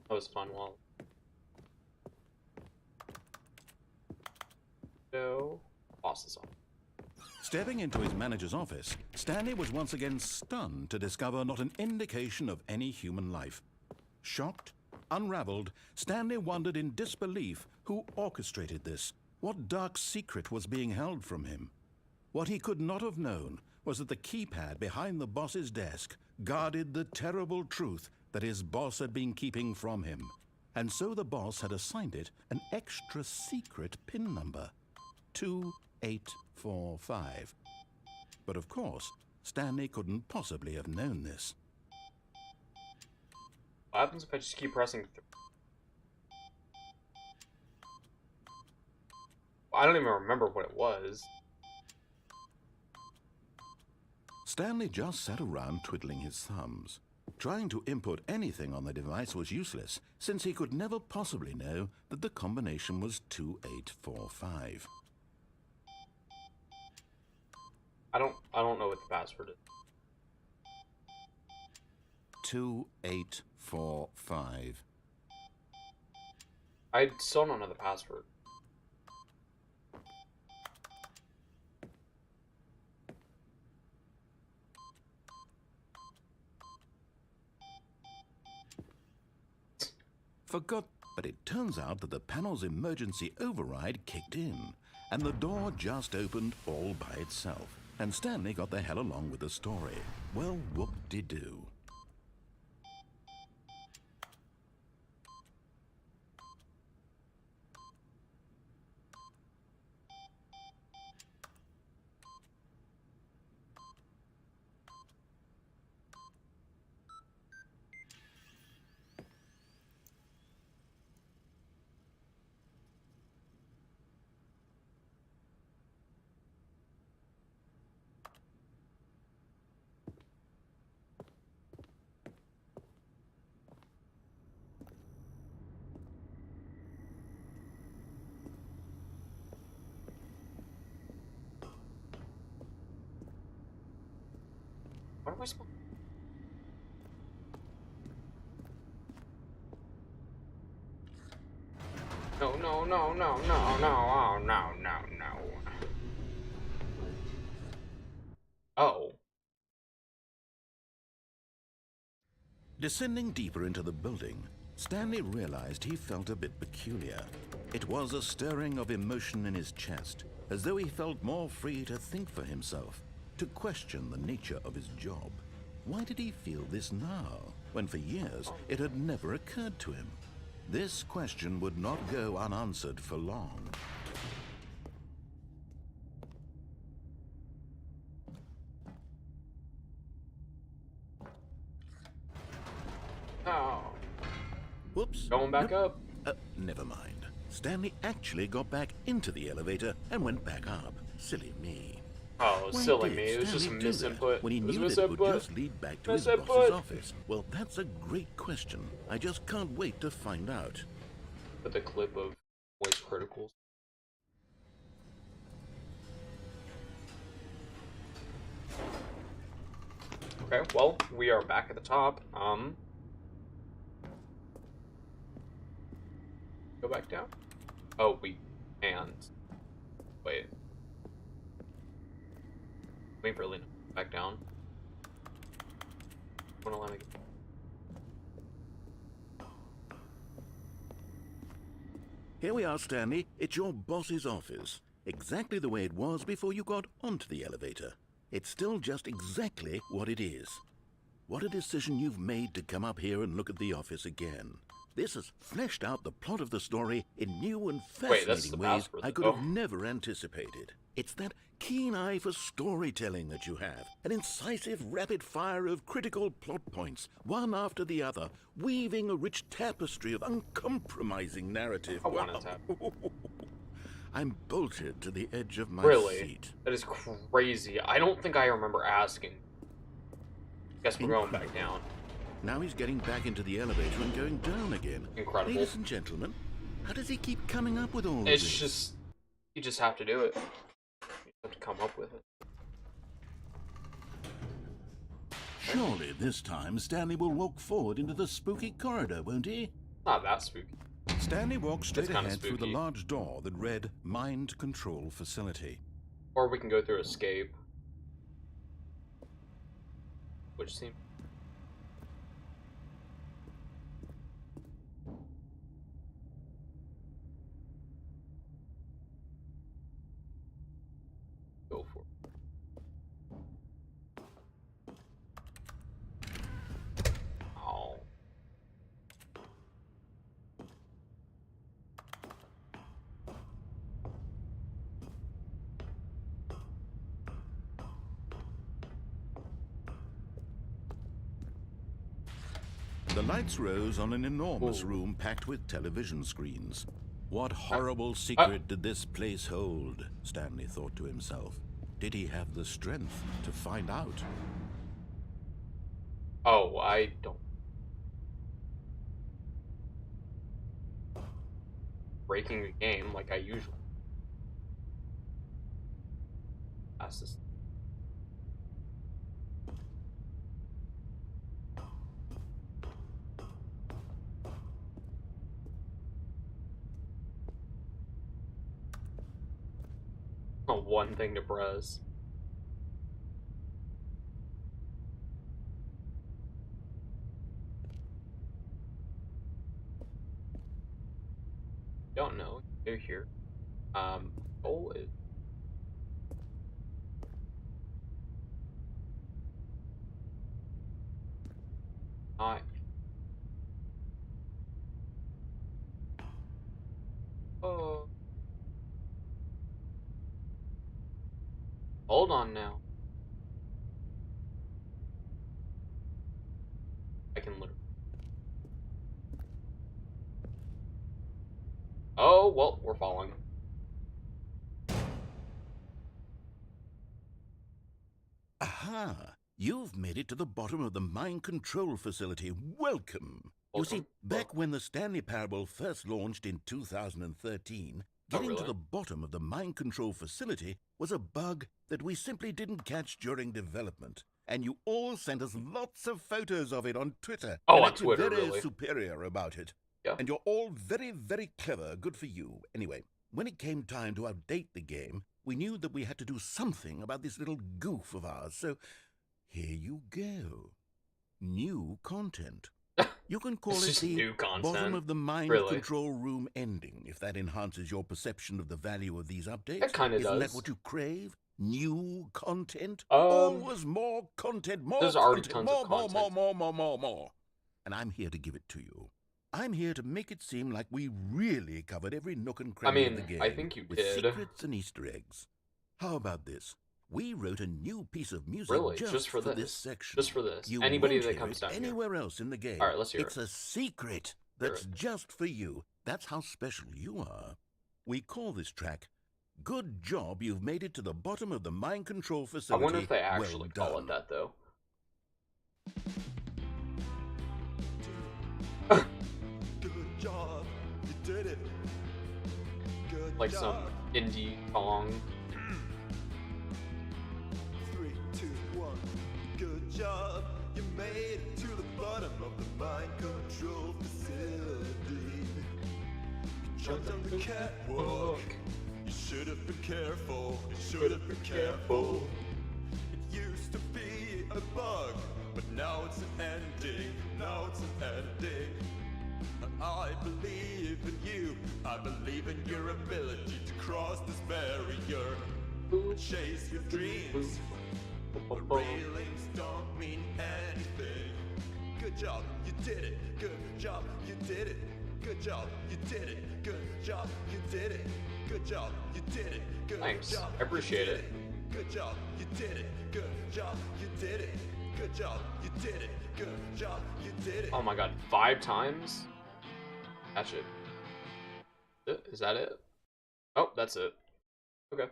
That was fun while. No. Boss is on. Stepping into his manager's office, Stanley was once again stunned to discover not an indication of any human life. Shocked, unraveled, Stanley wondered in disbelief who orchestrated this, what dark secret was being held from him. What he could not have known was that the keypad behind the boss's desk guarded the terrible truth that his boss had been keeping from him. And so the boss had assigned it an extra secret PIN number, 2845. But of course, Stanley couldn't possibly have known this. What happens if I just keep pressing I don't even remember what it was. Stanley just sat around twiddling his thumbs. Trying to input anything on the device was useless, since he could never possibly know that the combination was 2845. I don't know what the password is. 2845. I still don't know the password. Forgot, but it turns out that the panel's emergency override kicked in, and the door just opened all by itself, and Stanley got the hell along with the story. Well, whoop-de-doo. What am I supposed No, no, no, no, no, no, oh, no, no, no. Oh. Descending deeper into the building, Stanley realized he felt a bit peculiar. It was a stirring of emotion in his chest, as though he felt more free to think for himself, to question the nature of his job. Why did he feel this now, when for years it had never occurred to him? This question would not go unanswered for long. Oh. Whoops. Going back up. Never mind. Stanley actually got back into the elevator and went back up. Silly me. Oh, Why silly did me. It was just a Stanley do that misinput. when he It was knew that it would misinput. just lead back to his Misinput. boss's office? Well, that's a great question. I just can't wait to find out. Put the clip of voice criticals. Okay, well, we are back at the top. Go back down? Oh, we can't. Wait. Wait for Lena. Back down. Wanna let me go? Here we are, Stanley. It's your boss's office. Exactly the way it was before you got onto the elevator. It's still just exactly what it is. What a decision you've made to come up here and look at the office again. This has fleshed out the plot of the story in new and fascinating ways I could have never anticipated. It's that keen eye for storytelling that you have, an incisive rapid fire of critical plot points, one after the other, weaving a rich tapestry of uncompromising narrative. I want to tap. I'm bolted to the edge of my seat. That is crazy. I don't think I remember asking. Guess we're going back down. Now he's getting back into the elevator and going down again. Incredible. Ladies and gentlemen, how does he keep coming up with all this? It's just, you just have to do it. You have to come up with it. Surely this time Stanley will walk forward into the spooky corridor, won't he? Not that spooky. Stanley walked straight ahead through the large door that read Mind Control Facility. Or we can go through Escape. Which seems... Go for it. Oh. The lights rose on an enormous room packed with television screens. What horrible secret did this place hold? Stanley thought to himself. Did he have the strength to find out? Oh, I don't. Breaking the game like I usually. That's just... one thing to press. Don't know. They're here. Goal is... not... Oh... Hold on now. I can literally... Oh, well, we're falling. Aha! You've made it to the bottom of the mind control facility. Welcome! You see, back when the Stanley Parable first launched in 2013, getting to the bottom of the mind control facility was a bug that we simply didn't catch during development. And you all sent us lots of photos of it on Twitter. Oh, on Twitter, very really? superior about it. Yeah. And you're all very, very clever. Good for you. Anyway, when it came time to update the game, we knew that we had to do something about this little goof of ours. So here you go. New content. You can call it the bottom of the mind control room ending, if that enhances your perception of the value of these updates. It kind of does. Isn't that what you crave? New content? Always more content, more content, more. And I'm here to give it to you. I'm here to make it seem like we really covered every nook and cranny of the game. I think you with did. Secrets and Easter eggs. How about this? We wrote a new piece of music just for this section. Just for this. You Anybody won't that hear comes it down anywhere else in the game. All right, let's hear It's a secret that's just for you. That's how special you are. We call this track, Good Job You've Made It to the Bottom of the Mind Control Facility. I wonder if they actually call it that, though. Good job. You did it. Good like job. some indie song. 3, 2, 1. Good job. You made it to the bottom of the mind control facility. You jumped on the catwalk. You should have been careful. You should have been careful. It used to be a bug, but now it's an ending. Now it's an ending. I believe in you. I believe in your ability to cross this barrier and chase your dreams. But railings don't mean anything. Good job, you did it. Good job, you did it. Good job, you did it. Good job, you did it. Good job, you did it. Good Thanks. job, I appreciate you it. did it. Good job, you did it. Good job, you did it. Good job, you did it. Good job, you did it. Oh my god, 5 times? That's it. Is that it? Oh, that's it. Okay.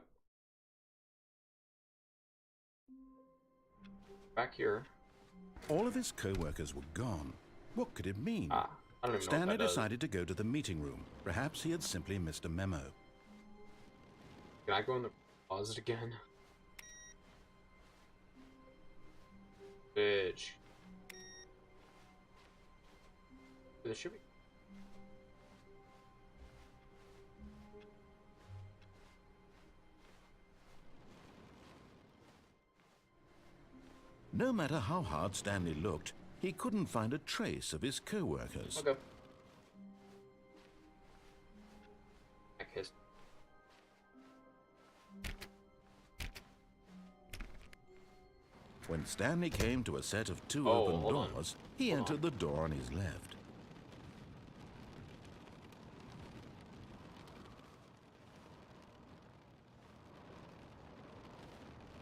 Back here. All of his co-workers were gone. What could it mean? I don't even know Stanley what that does. decided to go to the meeting room. Perhaps he had simply missed a memo. Can I go in the closet again? Bitch. There should be. No matter how hard Stanley looked, he couldn't find a trace of his co-workers. Okay. I kissed. When Stanley came to a set of 2 Oh, open hold on. doors, he Hold entered on. the door on his left.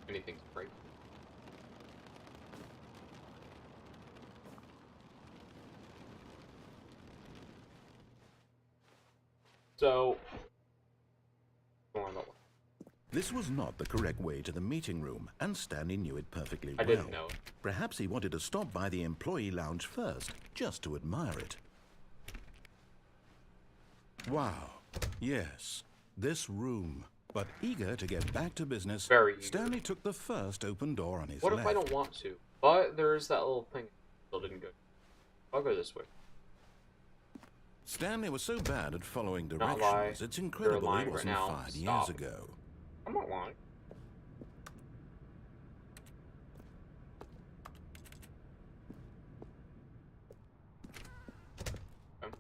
Anything's break. So, don't worry about what. This was not the correct way to the meeting room, and Stanley knew it perfectly I well. didn't know. Perhaps he wanted to stop by the employee lounge first, just to admire it. Wow. Yes, this room. But eager to get back to business, Very eager. Stanley took the first open door on his What left. if I don't want to? But there's that little thing. Still didn't go. I'll go this way. Stanley was so bad at following Not directions, lie. it's incredible You're lying he right wasn't now. 5 Stop. years ago. I'm not lying. Okay.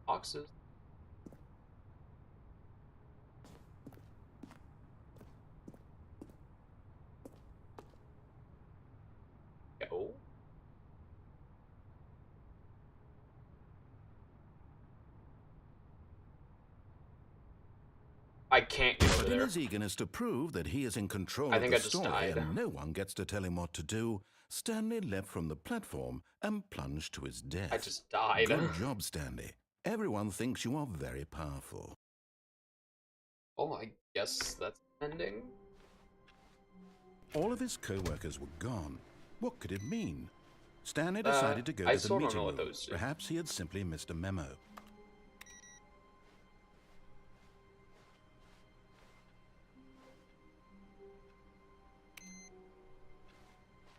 Boxes. Go. I can't get over But in there. his eagerness to prove that he is in control I of think the I just story died. and no one gets to tell him what to do, Stanley leapt from the platform and plunged to his death. I just died. Good job, Stanley. Everyone thinks you are very powerful. Oh, I guess that's ending. All of his co-workers were gone. What could it mean? Stanley decided to go I to the still don't meeting know what room. those do. Perhaps he had simply missed a memo.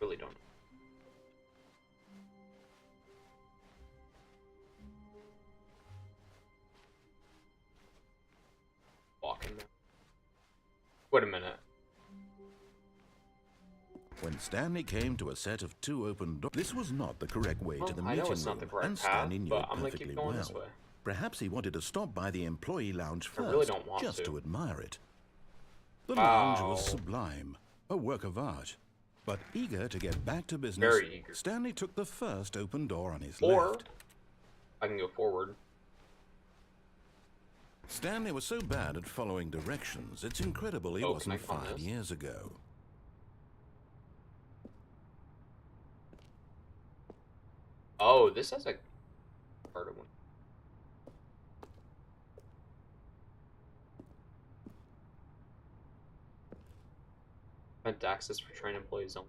Really don't. Walking there. Wait a minute. When Stanley came to a set of 2 open doors, this was not the correct way to the I know meeting it's not the room, correct and path, Stanley knew but it I'm gonna perfectly keep going well. this way. Perhaps he wanted to stop by the employee lounge I first, really don't want just to. to admire it. The lounge was Wow. sublime, a work of art. But eager to get back to business, Very eager. Stanley took the first open door on his Or left. I can go forward. Stanley was so bad at following directions, it's incredible he Oh, can wasn't I climb 5 this? years ago. Oh, this has a harder one. Vent access for train employees only.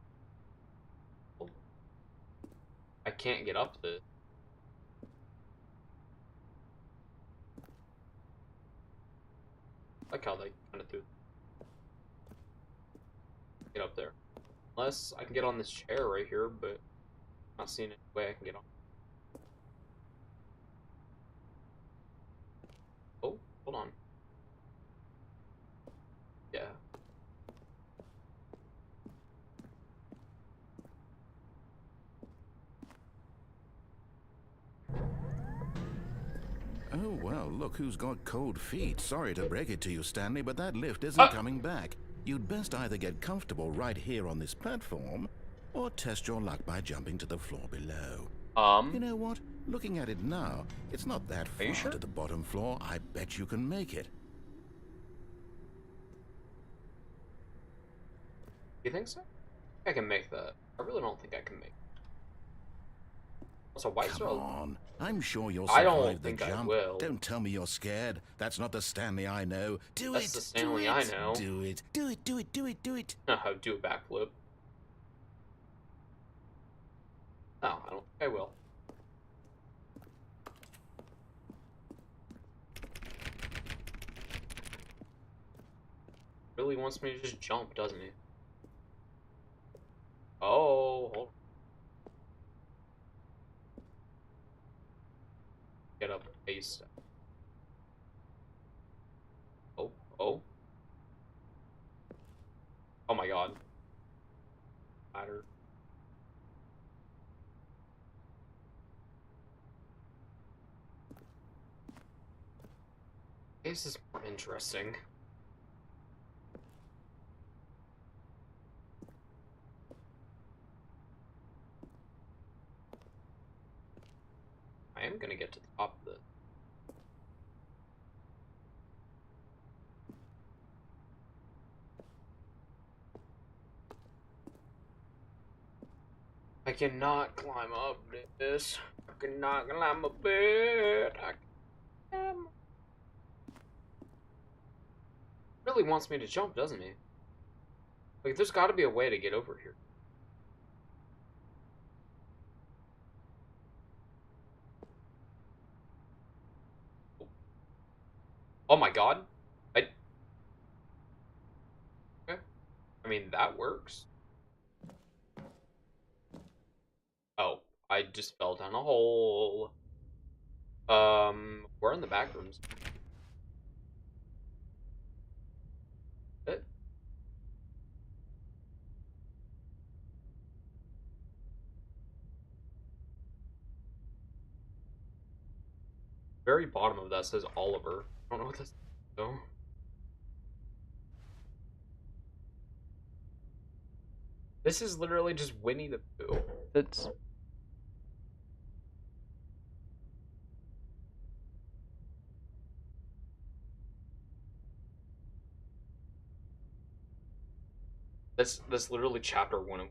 I can't get up this. I like how they kind of threw. Get up there. Unless I can get on this chair right here, but I'm not seeing any way I can get on. Oh, hold on. Yeah. Oh, well, look who's got cold feet. Sorry to break it to you, Stanley, but that lift isn't coming back. You'd best either get comfortable right here on this platform, or test your luck by jumping to the floor below. You know what? Looking at it now, it's not that far sure? to the bottom floor. I bet you can make it. You think so? I can make that. I really don't think I can make it. Also, why is there Come a... on. I'm sure you'll I survive don't the think I jump. will. Don't tell me you're scared. That's not the Stanley I know. Do That's it. the Stanley I know. Do it. Do it. Do it. Do it. Do it. know how to do a backflip. No, I don't think I will. Really wants me to just jump, doesn't he? Oh, hold on. Get up a step. Oh, oh. Oh my god. Matter. This is more interesting. I am gonna get to the top of this. I cannot climb up this. I cannot climb up it. Really wants me to jump, doesn't he? Like, there's got to be a way to get over here. Oh my god. Okay. I mean, that works. Oh, I just fell down a hole. We're in the back rooms. Very bottom of that says Oliver. I don't know what this is, though. This is literally just Winnie the Pooh. That's... That's literally chapter 1 of...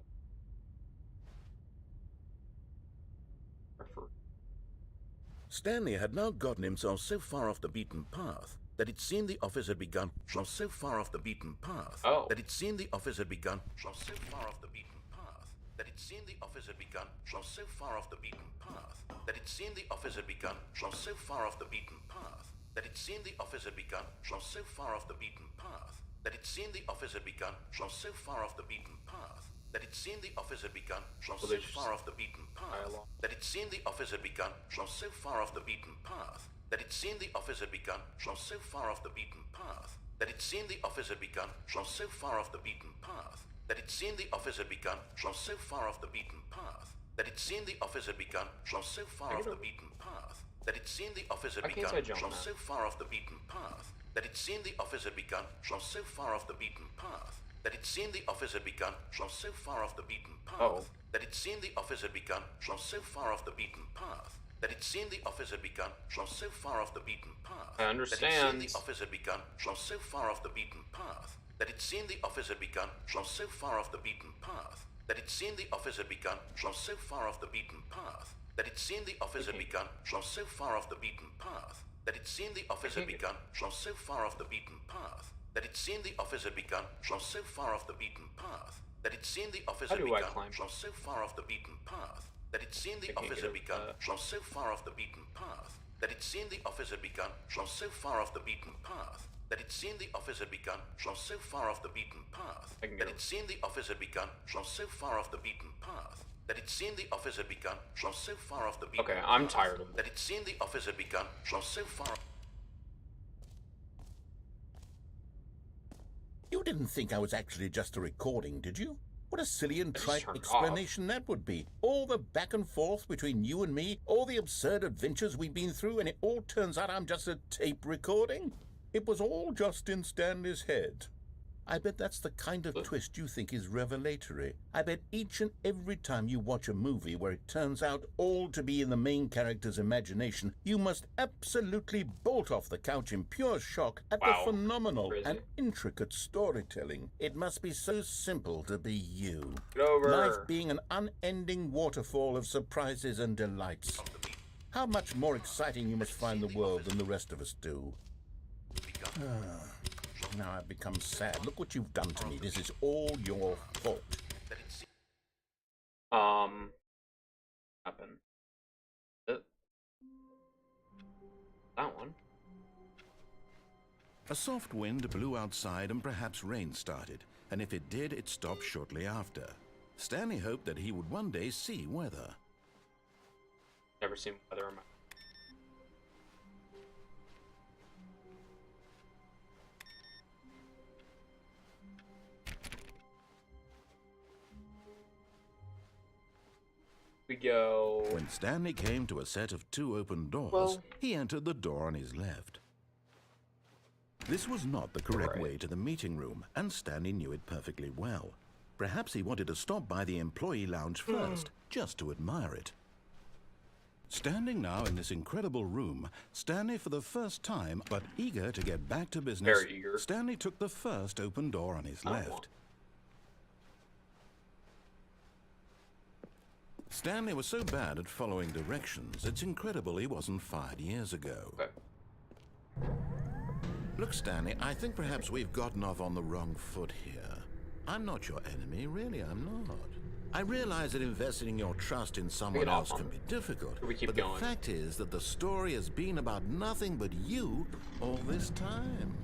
Stanley had now gotten himself so far off the beaten path that it seemed the office had begun. So far off the beaten path that it seemed the office had begun. So far off the beaten path that it seemed the office had begun. So far off the beaten path that it seemed the office had begun. So far off the beaten path that it seemed the office had begun. So far off the beaten path that it seemed the office had begun. So far off the beaten path that it seemed the office had begun. So far off the beaten path that it seemed the office had begun. So far off the beaten path that it seemed the office had begun. So far off the beaten path that it seemed the office had begun. So far off the beaten path that it seemed the office had begun. So far off the beaten path that it seemed the office had begun. So far off the beaten path that it seemed the office had begun. So far off the beaten path that it seemed the office had begun. So far off the beaten path that it seemed the office had begun. So far off the beaten path that it seemed the office had begun. So far off the beaten path that it seemed the office had begun. So far off the beaten path. I understand. That it seemed the office had begun. So far off the beaten path that it seemed the office had begun. So far off the beaten path that it seemed the office had begun. So far off the beaten path that it seemed the office had begun. So far off the beaten path that it seemed the office had begun. So far off the beaten path that it seemed the office had begun. So far off the beaten path that it seemed the office had begun. So far off the beaten path that it seemed the I can't office get had over begun that. from so far off the beaten path, that it seemed the office had begun from so far off the beaten path, that it seemed the office had begun from so far off the beaten path, I can that get it seemed the office had begun from so far off the beaten path, that it seemed the office had begun from so far off the beaten Okay, path. I'm tired of That it seemed the office had begun from so far. You didn't think I was actually just a recording, did you? What a silly and I just trite turned it explanation that would be. All the back and forth between you and me, all the absurd adventures we've been through, and it all turns out I'm just a tape recording? It was all just in Stanley's head. I bet that's the kind of twist you think is revelatory. I bet each and every time you watch a movie where it turns out all to be in the main character's imagination, you must absolutely bolt off the couch in pure shock at Wow. the phenomenal Crazy. and intricate storytelling. It must be so simple to be you. Get over. Life being an unending waterfall of surprises and delights. How much more exciting you must find the world than the rest of us do. Now I've become sad. Look what you've done to me. This is all your fault. Happen. That one. A soft wind blew outside and perhaps rain started, and if it did, it stopped shortly after. Stanley hoped that he would one day see weather. Never seen weather in my. We go. When Stanley came to a set of 2 open doors, Well- he entered the door on his left. This was not the correct Right. way to the meeting room, and Stanley knew it perfectly well. Perhaps he wanted to stop by the employee lounge first, just to admire it. Standing now in this incredible room, Stanley for the first time, but eager to get back to business, Very eager. Stanley took the first open door on his Oh. left. Stanley was so bad at following directions, it's incredible he wasn't fired years ago. Okay. Look, Stanley, I think perhaps we've gotten off on the wrong foot here. I'm not your enemy, really, I'm not. I realize that investing your trust in someone Pick it up, else can be difficult, We keep but going. the fact is that the story has been about nothing but you all this time.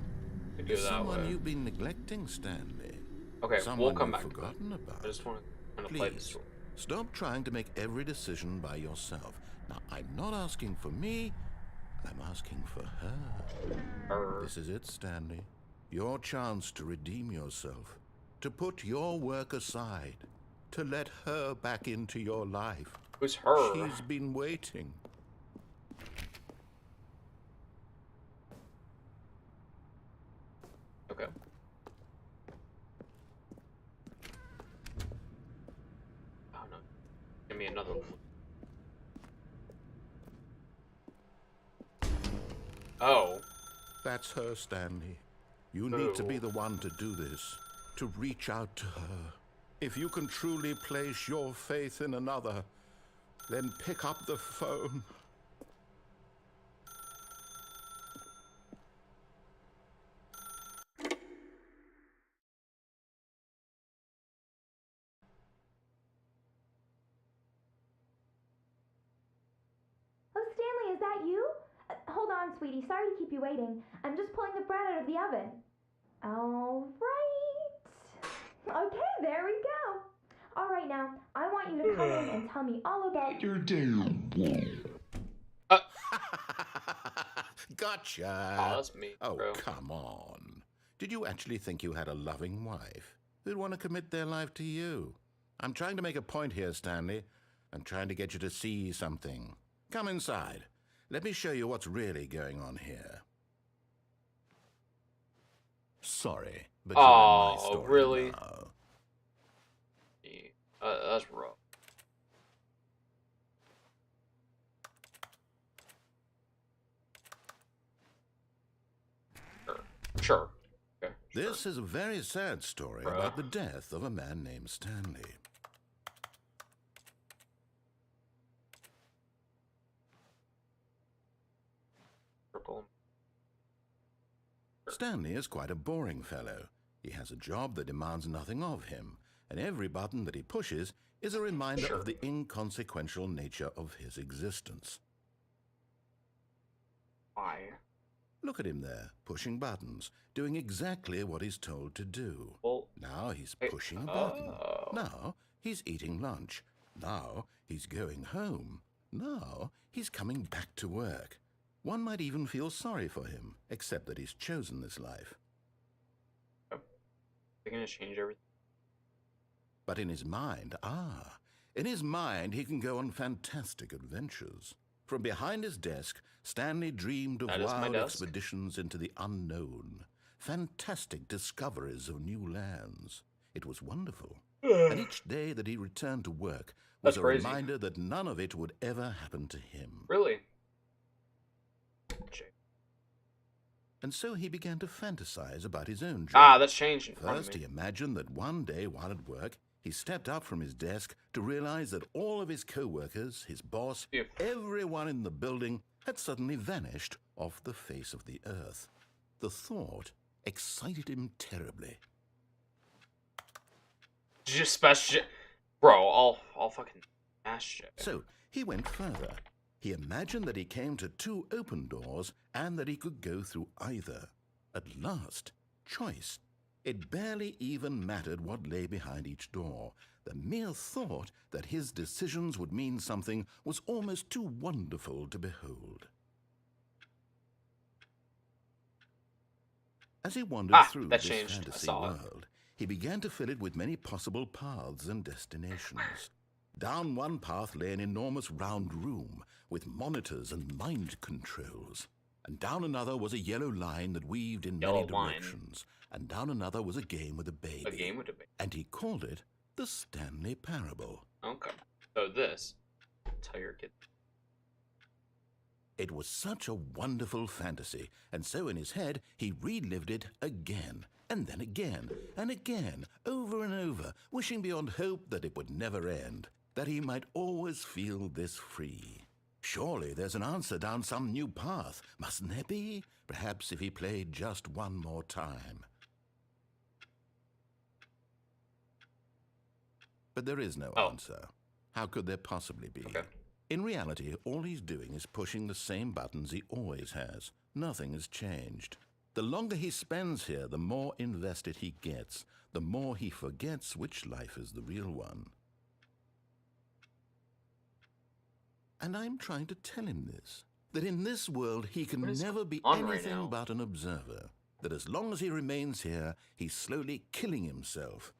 We do There's that someone way. you've been neglecting, Stanley. Okay, Someone we'll come you've back to that. forgotten about. I just want to kind of play this Please, role. stop trying to make every decision by yourself. Now, I'm not asking for me, I'm asking for her. This is it, Stanley. Your chance to redeem yourself, to put your work aside, to let her back into your life. Who's her? She's been waiting. Okay. Oh no. Give me another one. Oh. That's her, Stanley. You need to be Oh. the one to do this, to reach out to her. If you can truly place your faith in another, then pick up the phone. Oh, Stanley, is that you? Hold on, sweetie. Sorry to keep you waiting. I'm just pulling the bread out of the oven. All right. Okay, there we go. All right, now, I want you to come in and tell me all about your Gotcha. Oh, that's me, Oh, bro. come on. Did you actually think you had a loving wife who'd want to commit their life to you? I'm trying to make a point here, Stanley. I'm trying to get you to see something. Come inside. Let me show you what's really going on here. Sorry, but you're in my Oh, story really? now. That's rough. Sure. Okay. This is a very sad story Bruh. about the death of a man named Stanley. Circle. Stanley is quite a boring fellow. He has a job that demands nothing of him, and every button that he pushes is a reminder Sure. of the inconsequential nature of his existence. Why? Look at him there, pushing buttons, doing exactly what he's told to do. Well, Now he's Hey, pushing a button. oh. Now he's eating lunch. Now he's going home. Now he's coming back to work. One might even feel sorry for him, except that he's chosen this life. they're gonna change everything. But in his mind, in his mind he can go on fantastic adventures. From behind his desk, Stanley dreamed of That is my wild desk. expeditions into the unknown, fantastic discoveries of new lands. It was wonderful. And each day that he returned to work was That's a crazy. reminder that none of it would ever happen to him. Really? And so he began to fantasize about his own job. Ah, that's changed in front of First, me. he imagined that one day while at work, he stepped up from his desk to realize that all of his co-workers, his boss, Yeah. everyone in the building had suddenly vanished off the face of the earth. The thought excited him terribly. Just special, bro. I'll fucking smash it. So he went further. He imagined that he came to two open doors and that he could go through either. At last, choice. It barely even mattered what lay behind each door. The mere thought that his decisions would mean something was almost too wonderful to behold. As he wandered through that this changed. I fantasy saw it. world, he began to fill it with many possible paths and destinations. Down one path lay an enormous round room with monitors and mind controls. And down another was a yellow line that weaved in many Yellow line. directions. And down another was a game with a baby. A game with a baby. And he called it the Stanley Parable. Okay. So this. Tell your kid. It was such a wonderful fantasy, and so in his head he relived it again, and then again, and again, over and over, wishing beyond hope that it would never end, that he might always feel this free. Surely there's an answer down some new path, mustn't there be? Perhaps if he played just one more time. But there is no answer. How could there possibly be? Okay. In reality, all he's doing is pushing the same buttons he always has. Nothing has changed. The longer he spends here, the more invested he gets, the more he forgets which life is the real one. And I'm trying to tell him this, that in this world he can What is never be on right anything now? but an observer, that as long as he remains here, he's slowly killing himself.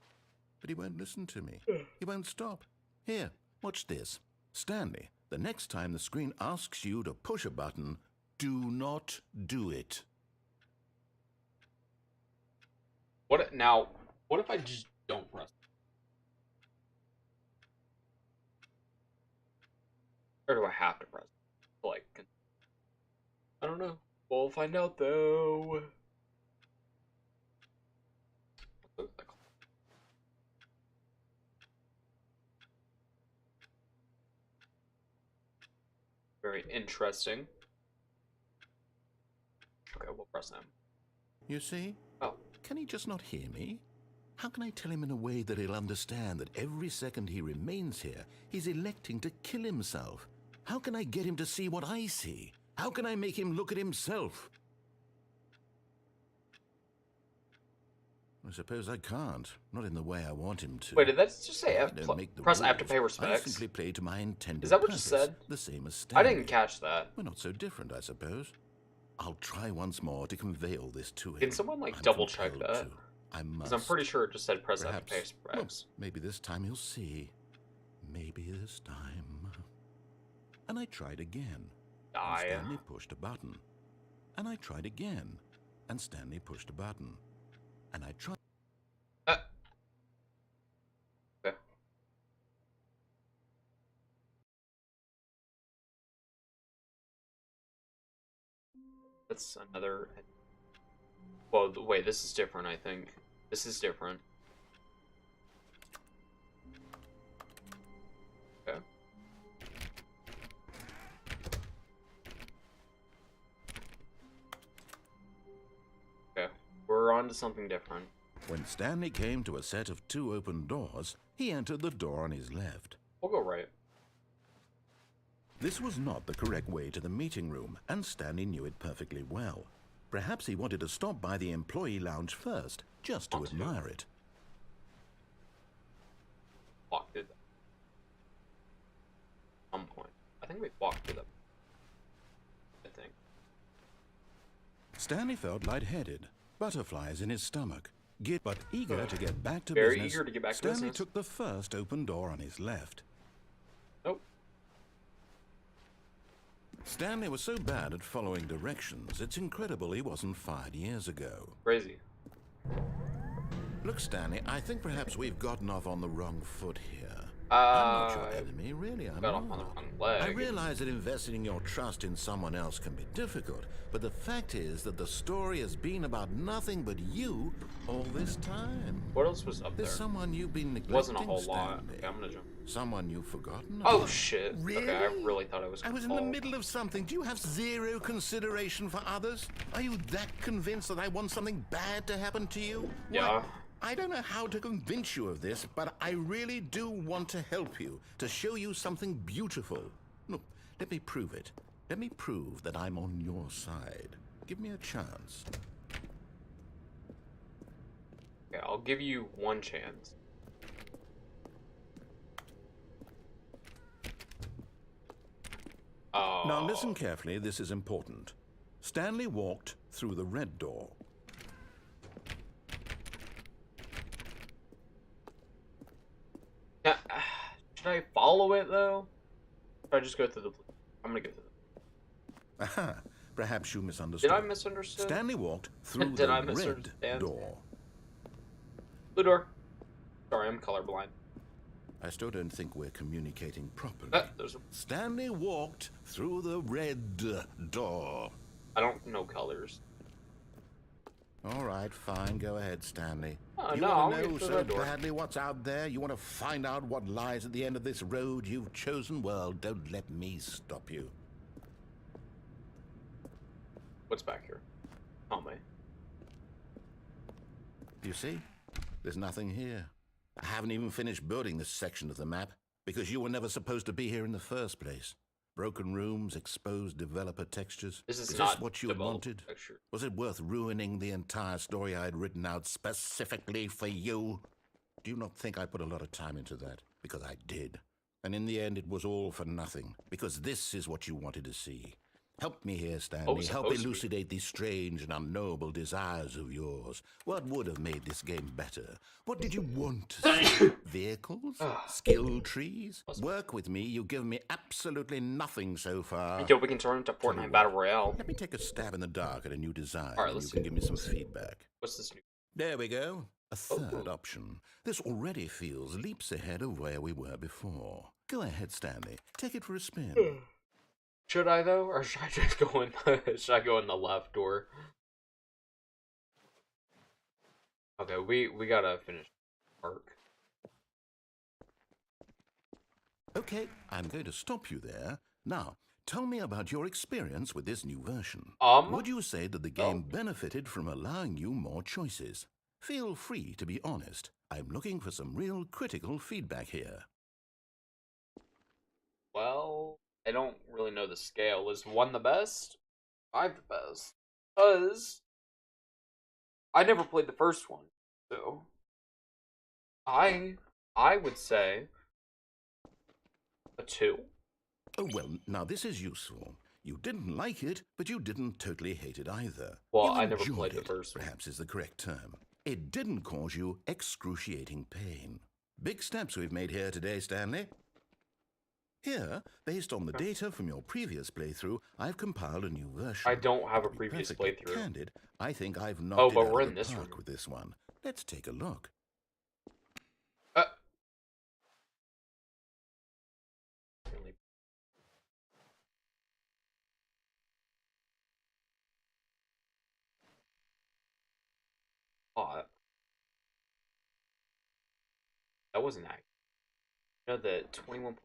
But he won't listen to me. He won't stop. Here, watch this. Stanley, the next time the screen asks you to push a button, do not do it. What if I just don't press? Or do I have to press? Like, I don't know. We'll find out though. Very interesting. Okay, we'll press them. You see? Oh. Can he just not hear me? How can I tell him in a way that he'll understand that every second he remains here, he's electing to kill himself? How can I get him to see what I see? How can I make him look at himself? I suppose I can't. Not in the way I want him to. Wait, did that just say I don't make the press F to rules. pay I respects? simply play to my intended Is that what you purpose, said? the same as I Stanley. didn't catch that. We're not so different, I suppose. I'll try once more to convey all this to him. Can someone, like, I'm double check compelled that? to. I must. Because I'm pretty sure it just said press F to Perhaps. pay Well, respects. maybe this time he'll see. Maybe this time. And I tried again. And Die. Stanley pushed a button. And I tried again. And Stanley pushed a button. And I tried. Okay. That's another. Well, wait, this is different, I think. This is different. Okay. Okay. We're on to something different. When Stanley came to a set of 2 open doors, he entered the door on his left. We'll go right. This was not the correct way to the meeting room, and Stanley knew it perfectly well. Perhaps he wanted to stop by the employee lounge first, just to admire it. Walked through them. At some point. I think we walked through them. I think. Stanley felt lightheaded, butterflies in his stomach. But eager to get back to Very business, eager to get back to Stanley business. took the first open door on his left. Nope. Stanley was so bad at following directions, it's incredible he wasn't fired years ago. Crazy. Look, Stanley, I think perhaps we've gotten off on the wrong foot here. I'm not your enemy, really, I'm got off on the not. wrong leg. I realize that investing your trust in someone else can be difficult, but the fact is that the story has been about nothing but you all this time. What else was up there? There's someone you've been neglecting, Wasn't a whole lot. Stanley. Okay, I'm gonna jump. Someone you've forgotten Oh about. shit. Really? Okay, I really thought I was I gonna was in the fall. middle of something. Do you have zero consideration for others? Are you that convinced that I want something bad to happen to you? Yeah. Why, I don't know how to convince you of this, but I really do want to help you, to show you something beautiful. Look, let me prove it. Let me prove that I'm on your side. Give me a chance. Okay, I'll give you one chance. Oh. Now listen carefully, this is important. Stanley walked through the red door. Yeah, should I follow it though? Or I just go through the blue? I'm gonna go through the Aha, perhaps you misunderstood. Did I misunderstand? Stanley walked through Did the I red misunderstand? door. Blue door. Sorry, I'm colorblind. I still don't think we're communicating properly. There's a... Stanley walked through the red door. I don't know colors. All right, fine. Go ahead, Stanley. Oh, you no, want I'll to get know through so that door. badly what's out there? You want to find out what lies at the end of this road you've chosen? Well, don't let me stop you. What's back here? Tell me. You see? There's nothing here. I haven't even finished building this section of the map, because you were never supposed to be here in the first place. Broken rooms, exposed developer textures. This is this not what you developer wanted? texture. Was it worth ruining the entire story I had written out specifically for you? Do you not think I put a lot of time into that? Because I did. And in the end, it was all for nothing, because this is what you wanted to see. Help me here, Stanley. Oh, Help supposed to be. elucidate these strange and unknowable desires of yours. What would have made this game better? What did you want to see? Vehicles? Skill trees? Work with me. You've given me absolutely nothing so far. Until we can turn into Fortnite Battle Royale. Let me take a stab in the dark at a new design, All right, and let's you can see. give me some feedback. What's this new? There we go. A third Oh. option. This already feels leaps ahead of where we were before. Go ahead, Stanley. Take it for a spin. Should I though, or should I just go in? Should I go in the left door? Okay, we gotta finish arc. Okay, I'm going to stop you there. Now, tell me about your experience with this new version. Would you say that the game benefited from allowing you more choices? Feel free to be honest. I'm looking for some real critical feedback here. Well, I don't really know the scale. Is 1 the best? 5 the best? Because I never played the first one, so I would say a 2. Oh, well, now this is useful. You didn't like it, but you didn't totally hate it either. Well, You I never enjoyed played the it, first one. perhaps is the correct term. It didn't cause you excruciating pain. Big steps we've made here today, Stanley. Here, based on the data from your previous playthrough, I've compiled a new version. I don't have a To be previous perfectly playthrough. Candid, I think I've Oh, knocked but it we're out in of this the park room. with this one. Let's take a look. Oh, that wasn't accurate. You know that 21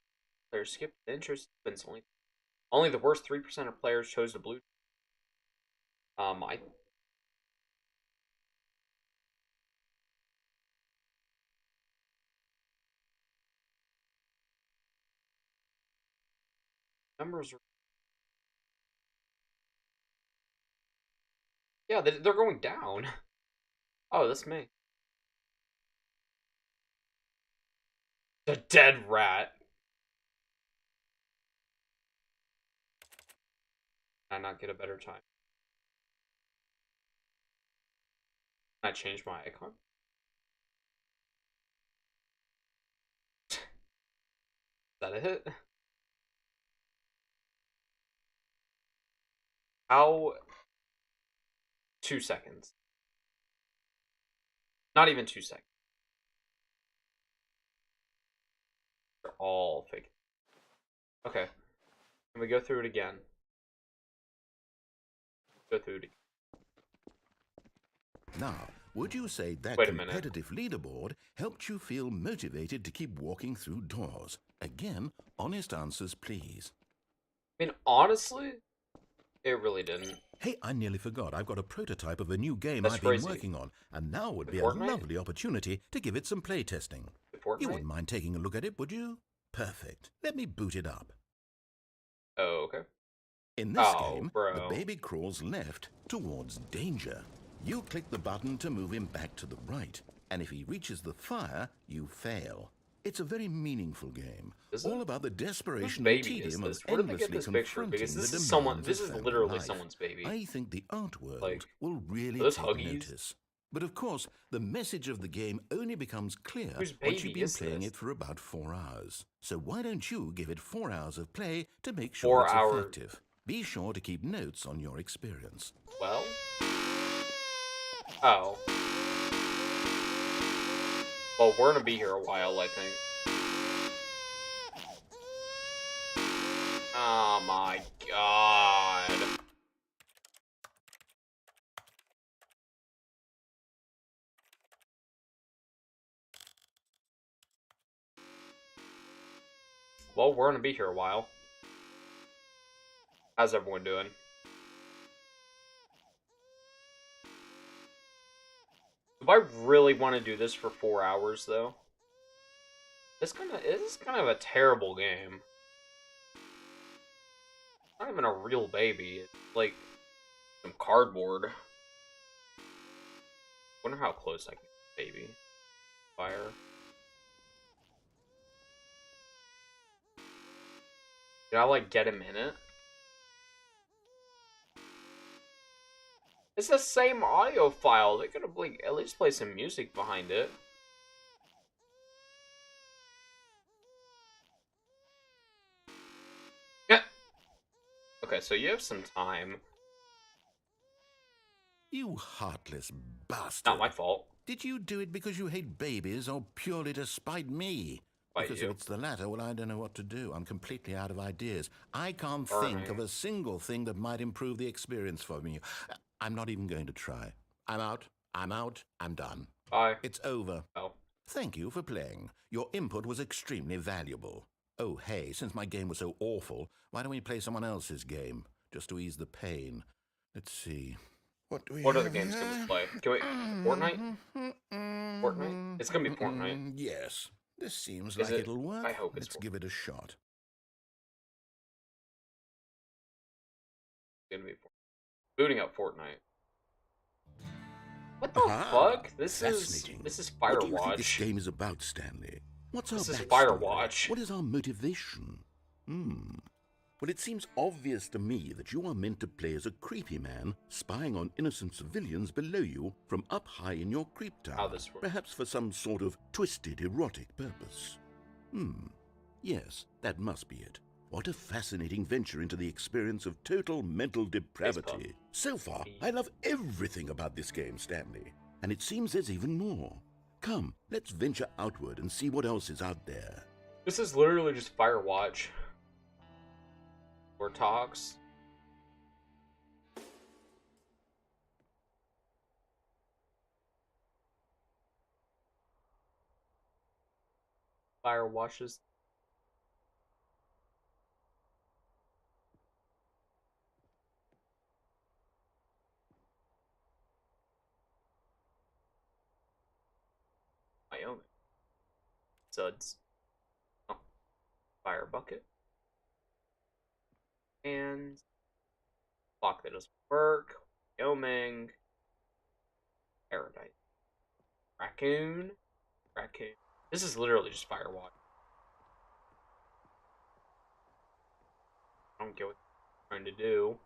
players skipped the entrance sequence. Only the worst 3% of players chose the blue. I Numbers are... Yeah, they're going down. Oh, that's me. The dead rat. Can I not get a better time? Can I change my icon? Is that it? How? 2 seconds. Not even 2 seconds. They're all fake. Okay. Can we go through it again? Go through it again. Now, would you say that Wait a minute. competitive leaderboard helped you feel motivated to keep walking through doors? Again, honest answers, please. I mean, honestly, it really didn't. Hey, I nearly forgot. I've got a prototype of a new game That's I've been crazy. working on, and now would The be Fortnite? a lovely opportunity to give it some play testing. Fortnite? You wouldn't mind taking a look at it, would you? Perfect. Let me boot it up. Oh, okay. In this Oh, game, bro. the baby crawls left towards danger. You click the button to move him back to the right, and if he reaches the fire, you fail. It's a very meaningful game, Is it? all about the desperation Whose and baby is tedium of this? Where did they get endlessly this picture? confronting Because the this is demands someone. of This is family literally life. someone's baby. I think the art world Like, will really are those take Huggies? notice. But of course, the message of the game only becomes clear Whose once baby you've been is playing this? it for about 4 hours. So why don't you give it 4 hours of play to make 4 sure it's hours. effective? Be sure to keep notes on your experience. Well. Oh. Well, we're gonna be here a while, I think. Oh my god. Well, we're gonna be here a while. How's everyone doing? Do I really want to do this for 4 hours, though? This is kind of a terrible game. Not even a real baby. It's like some cardboard. Wonder how close I can get baby. Fire. Did I like get him in it? It's the same audio file. They could have like at least played some music behind it. Yeah. Okay, so you have some time. You heartless bastard. Not my fault. Did you do it because you hate babies or purely to spite me? Spite Because you. if it's the latter, well, I don't know what to do. I'm completely out of ideas. I can't All think right. of a single thing that might improve the experience for me. I'm not even going to try. I'm out. I'm out. I'm done. Bye. It's over. Oh. Thank you for playing. Your input was extremely valuable. Oh, hey, since my game was so awful, why don't we play someone else's game, just to ease the pain? Let's see. What do we What have other games can we here? play? Can we... Fortnite? Fortnite? It's gonna be Fortnite. Yes. This seems Is like it? it'll work. I hope it's Let's give it a shot. It's gonna be Fortnite. Booting up Fortnite. What the Ah, fuck? This is fascinating. Firewatch. What do you think this game is about, Stanley? What's This our is backstory? Firewatch. What is our motivation? Well, it seems obvious to me that you are meant to play as a creepy man spying on innocent civilians below you from up high in your creep tower. How this works. Perhaps for some sort of twisted erotic purpose. Yes, that must be it. What a fascinating venture into the experience of total mental depravity. So far, I love everything about this game, Stanley. And it seems there's even more. Come, let's venture outward and see what else is out there. This is literally just Firewatch. Or talks. Firewatches. Wyoming. Suds. Oh. Fire bucket. And clock that doesn't work. Wyoming. Paradise. Raccoon. Raccoon. This is literally just Firewatch. I don't get what they're trying to do.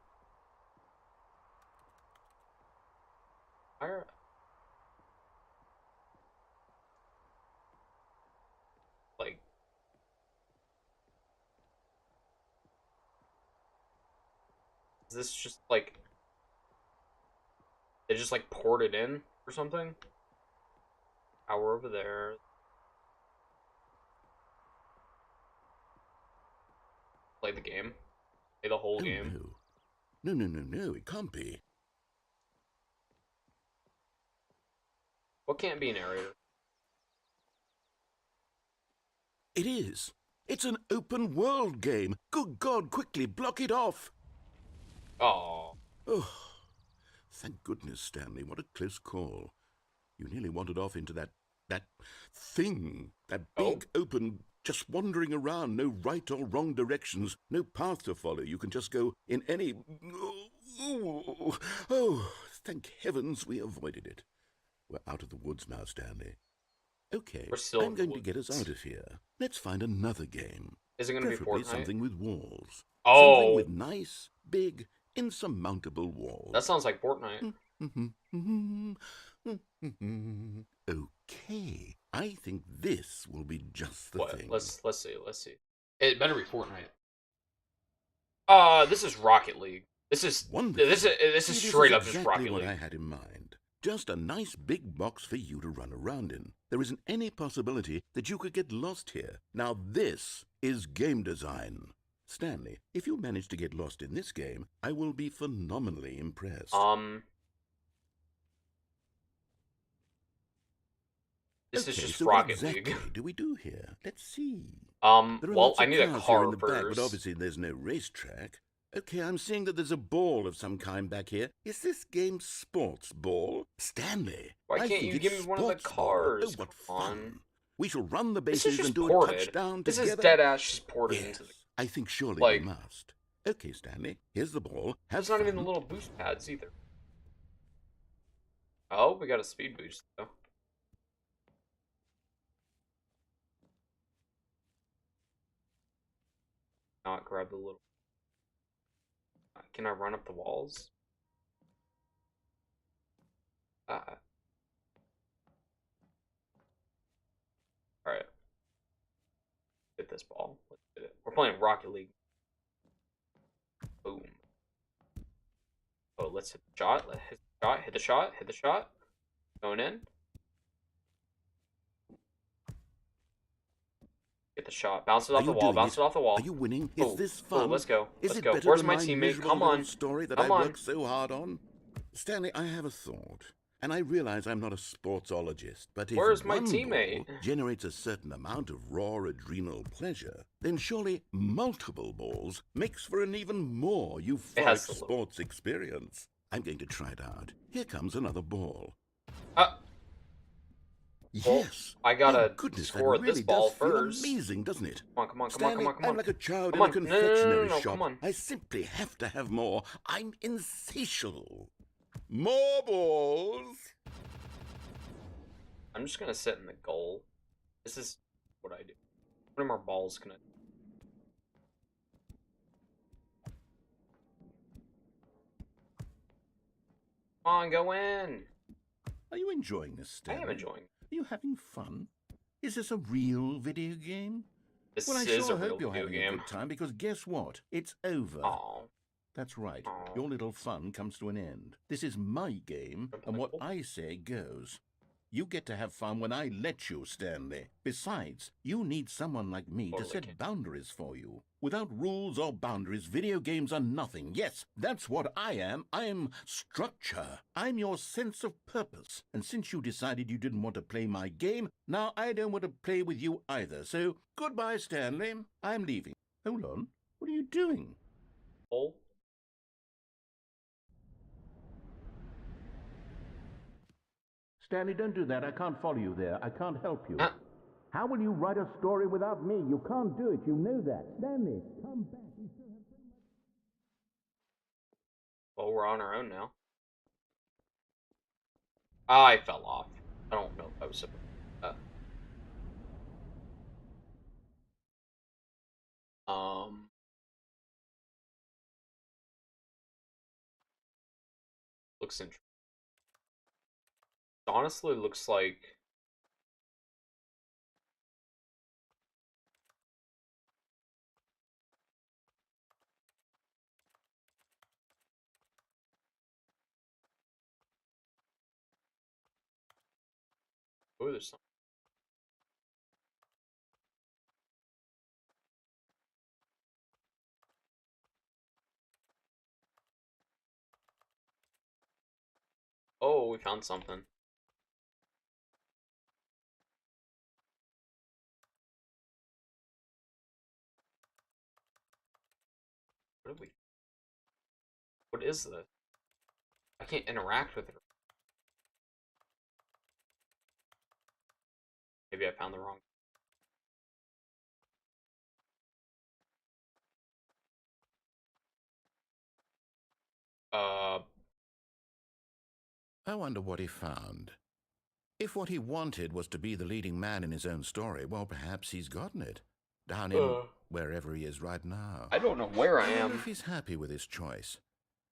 Fire. Like. Is this just like. They just like poured it in or something? Power over there. Play the game. Play the whole game. No, it can't be. What can't be an narrator? It is. It's an open world game. Good God, quickly block it off. Oh. Oh, thank goodness, Stanley. What a close call. You nearly wandered off into that thing. That big, open, just wandering around. No right or wrong directions. No path to follow. You can just go in any... Oh, thank heavens we avoided it. We're out of the woods now, Stanley. Okay, We're still I'm going to get us out of here. Let's find another game. Is it going to be Preferably Fortnite? something with walls. Oh. Something with nice, big, insurmountable walls. That sounds like Fortnite. Okay, I think this will be just the thing. Let's see. It better be Fortnite. This is Rocket League. This is Wonderful. this is straight up just exactly Rocket what League. I had in mind. Just a nice big box for you to run around in. There isn't any possibility that you could get lost here. Now this is game design. Stanley, if you manage to get lost in this game, I will be phenomenally impressed. This is Okay, just so what Rocket exactly League. do we do here? Let's see. There are Well, lots I of need a cars here car in the back, but first. obviously there's no racetrack. Okay, I'm seeing that there's a ball of some kind back here. Is this game sports ball? Stanley, Why I can't think you it's give me one of the sports ball. cars? Oh, what Come on. fun. We shall run the This bases is just and do a ported. touchdown This together. is dead ass just ported Yes, into the. I think surely like- we must. Okay, Stanley, here's the ball. Have It's not even the fun. little boost pads either. Oh, we got a speed boost though. Not grab the little. Can I run up the walls? Alright. Hit this ball. Let's hit it. We're playing Rocket League. Boom. Oh, let's hit the shot. Let's hit the shot. Hit the shot. Hit the shot. Going in. Get the shot. Bounce it off the wall. Bounce it off the wall. Are you winning? Is Oh, this oh, fun? let's go. Is Let's it go. better Where's than my my teammate? miserable Come little on. story that Come I on. worked so hard on? Stanley, I have a thought. And I realize I'm not a sportsologist, but if Where's my one teammate? ball generates a certain amount of raw adrenal pleasure, then surely multiple balls makes for an even more euphoric has to look. sports experience. I'm going to try it out. Here comes another ball. Well, Yes. I gotta Oh, goodness, score that really this ball does feel first. amazing, doesn't it? Come on, come on, come on, Stanley, come on, come I'm on. like a child Come in a on. No, no, no, confectionery no, shop. come on. I simply have to have more. I'm insatiable. More balls. I'm just gonna sit in the goal. This is what I do. How many more balls can I? Come on, go in. Are you enjoying this, I Stanley? am enjoying. Are you having fun? Is this a real video game? This Well, I is sure a real hope you're video having a game. good time, because guess what? It's over. Oh, That's right. Aw. Your little fun comes to an end. This is my game, and what I say goes. You get to have fun when I let you, Stanley. Besides, you need someone like me to Totally set can. boundaries for you. Without rules or boundaries, video games are nothing. Yes, that's what I am. I'm structure. I'm your sense of purpose. And since you decided you didn't want to play my game, now I don't want to play with you either. So, goodbye, Stanley. I'm leaving. Hold on. What are you doing? hole. Stanley, don't do that. I can't follow you there. I can't help you. Huh? How will you write a story without me? You can't do it. You know that. Stanley, come back. Well, we're on our own now. I fell off. I don't know if I was supposed to do that. Looks interesting. Honestly, looks like oh, there's something. Oh, we found something. What did we? What is this? I can't interact with it. Maybe I found the wrong. I wonder what he found. If what he wanted was to be the leading man in his own story, well, perhaps he's gotten it. Down in wherever he is right now. I don't know where I I wonder am. if he's happy with his choice,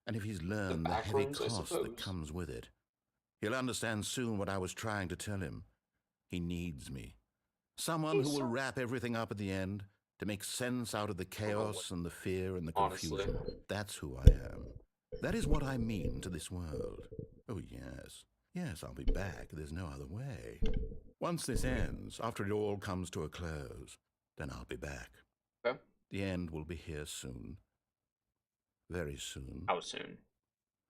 and if he's learned the heavy rooms, I cost that suppose. comes with it. He'll understand soon what I was trying to tell him. He needs me. Someone who will wrap everything up at the end, to make sense out of the chaos and the fear and the Honestly. confusion. That's who I am. That is what I mean to this world. Oh, yes. Yes, I'll be back. There's no other way. Once this ends, after it all comes to a close, then I'll be back. Okay. The end will be here soon. Very soon. How soon?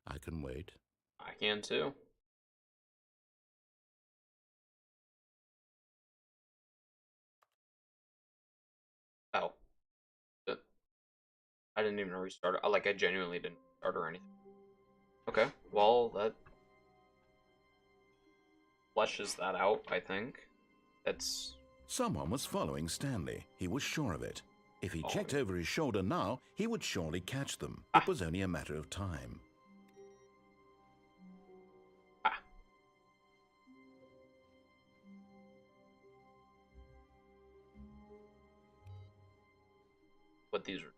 I can wait. I can too. Oh. I didn't even restart it. Like, I genuinely didn't start or anything. Okay, well, that fleshes that out, I think. That's... Someone was following Stanley. He was sure of it. If he checked over his shoulder now, he would surely catch them. It was only a matter of time. What these are.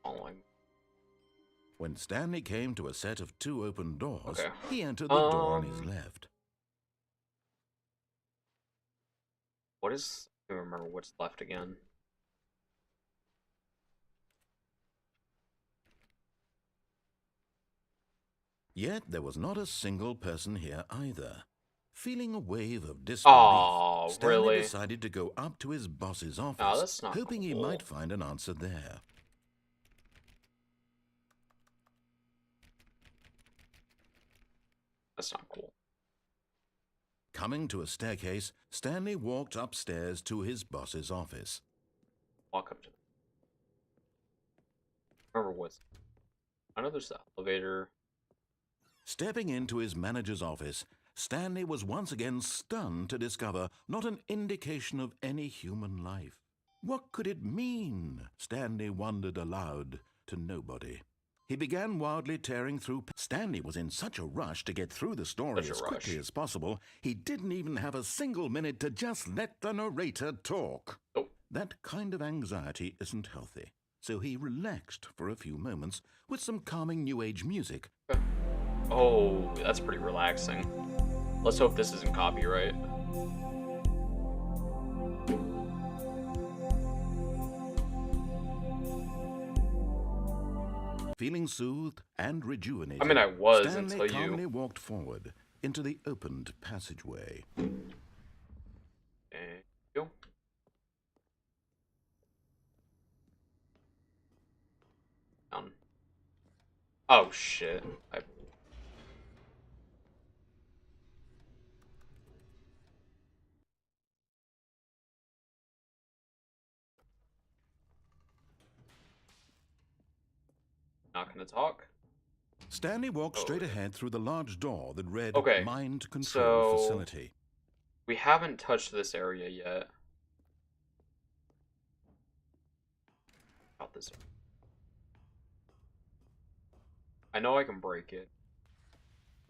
Following. When Stanley came to a set of 2 open doors, Okay. he entered the door on his left. What is... I don't remember what's left again. Yet there was not a single person here either. Feeling a wave of disbelief, Stanley really? decided to go up to his boss's office, Oh, that's not hoping he cool. might find an answer there. That's not cool. Coming to a staircase, Stanley walked upstairs to his boss's office. Walk up to them. Remember what's... I know there's the elevator. Stepping into his manager's office, Stanley was once again stunned to discover not an indication of any human life. What could it mean? Stanley wondered aloud to nobody. He began wildly tearing through. Stanley was in such a rush to get through the story as quickly as possible, he didn't even have a single minute to just let the narrator talk. Oh. That kind of anxiety isn't healthy, so he relaxed for a few moments with some calming New Age music. Oh, that's pretty relaxing. Let's hope this isn't copyright. Feeling soothed and rejuvenated, I mean, I was Stanley until calmly you... walked forward into the opened passageway. Thank you. Down. Oh, shit. not gonna talk. Stanley walked Oh, straight yeah. ahead through the large door that read Okay, Mind Control so- Facility. We haven't touched this area yet. About this area. I know I can break it.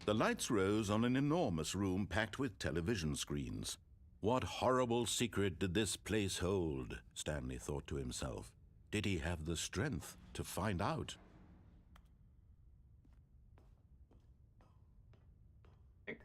The lights rose on an enormous room packed with television screens. What horrible secret did this place hold? Stanley thought to himself. Did he have the strength to find out? I think.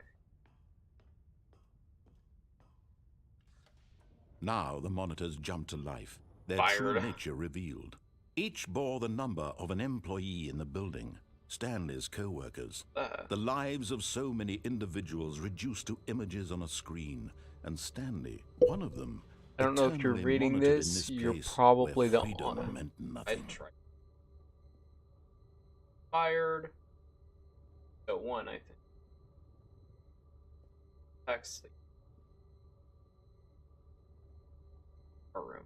Now the monitors jumped to life, their true Fired. nature revealed. Each bore the number of an employee in the building, Stanley's co-workers. The lives of so many individuals reduced to images on a screen, and Stanley, one of them, I don't know if you're eternally reading monitored in this, you're place probably where the freedom honor. meant I nothing. tried. Fired. So one, I think. Actually. Our room.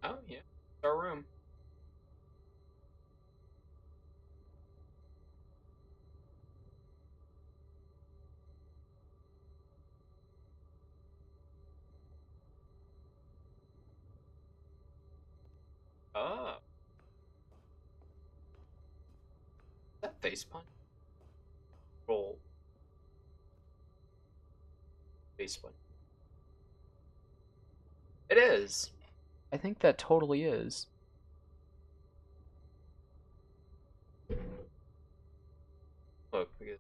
Oh yeah, it's our room. Oh. Is that face punch? Roll. Face punch. It is. I think that totally is. Look, because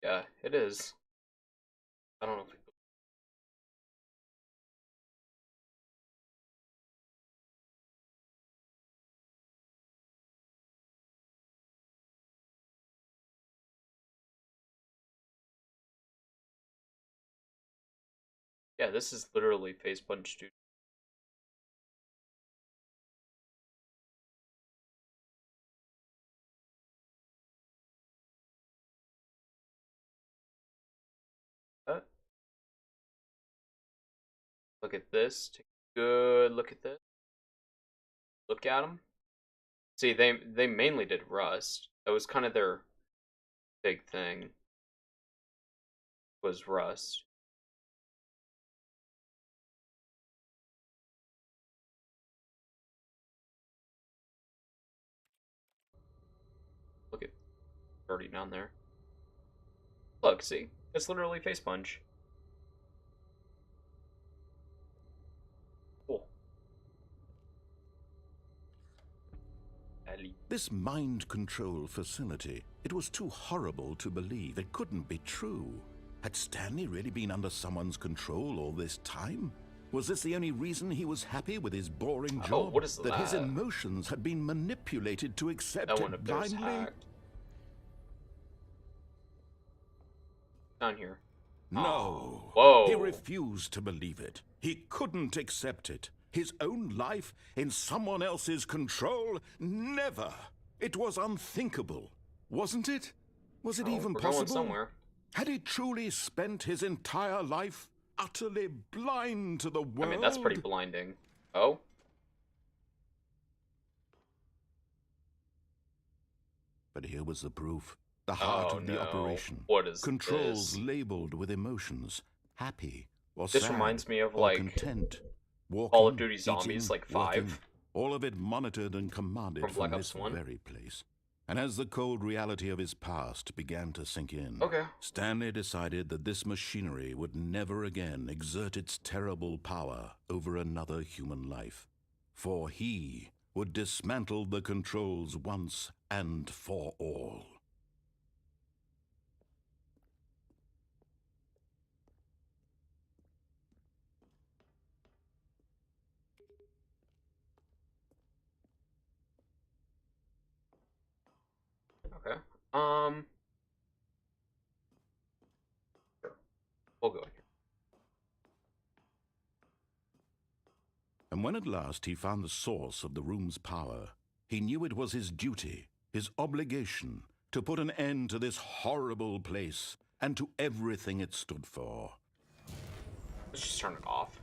yeah, it is. I don't know if we... Yeah, this is literally face punch, dude. Look at this. Take a good look at this. Look at them. See, they mainly did Rust. That was kind of their big thing. Was Rust. Look at already down there. Look, see, it's literally face punch. Cool. This mind control facility, it was too horrible to believe. It couldn't be true. Had Stanley really been under someone's control all this time? Was this the only reason he was happy with his boring job? Oh, what is that his that? emotions had been manipulated to accept That one it up there is blindly? hacked. Down here. No. Whoa. He refused to believe it. He couldn't accept it. His own life in someone else's control? Never. It was unthinkable. Wasn't it? Was it even we're possible? going somewhere. Had he truly spent his entire life utterly blind to the world? I mean, that's pretty blinding. Oh? But here was the proof. The heart Oh, of the no. operation. What is Controls this? labeled with emotions. Happy or This sad reminds me of, or like, content. Walking, Call of Duty Zombies, eating, like, working, 5. all of it monitored and commanded From Black from Ops this 1. very place. And as the cold reality of his past began to sink in, Okay. Stanley decided that this machinery would never again exert its terrible power over another human life. For he would dismantle the controls once and for all. Okay. We'll go in here. And when at last he found the source of the room's power, he knew it was his duty, his obligation, to put an end to this horrible place and to everything it stood for. Let's just turn it off.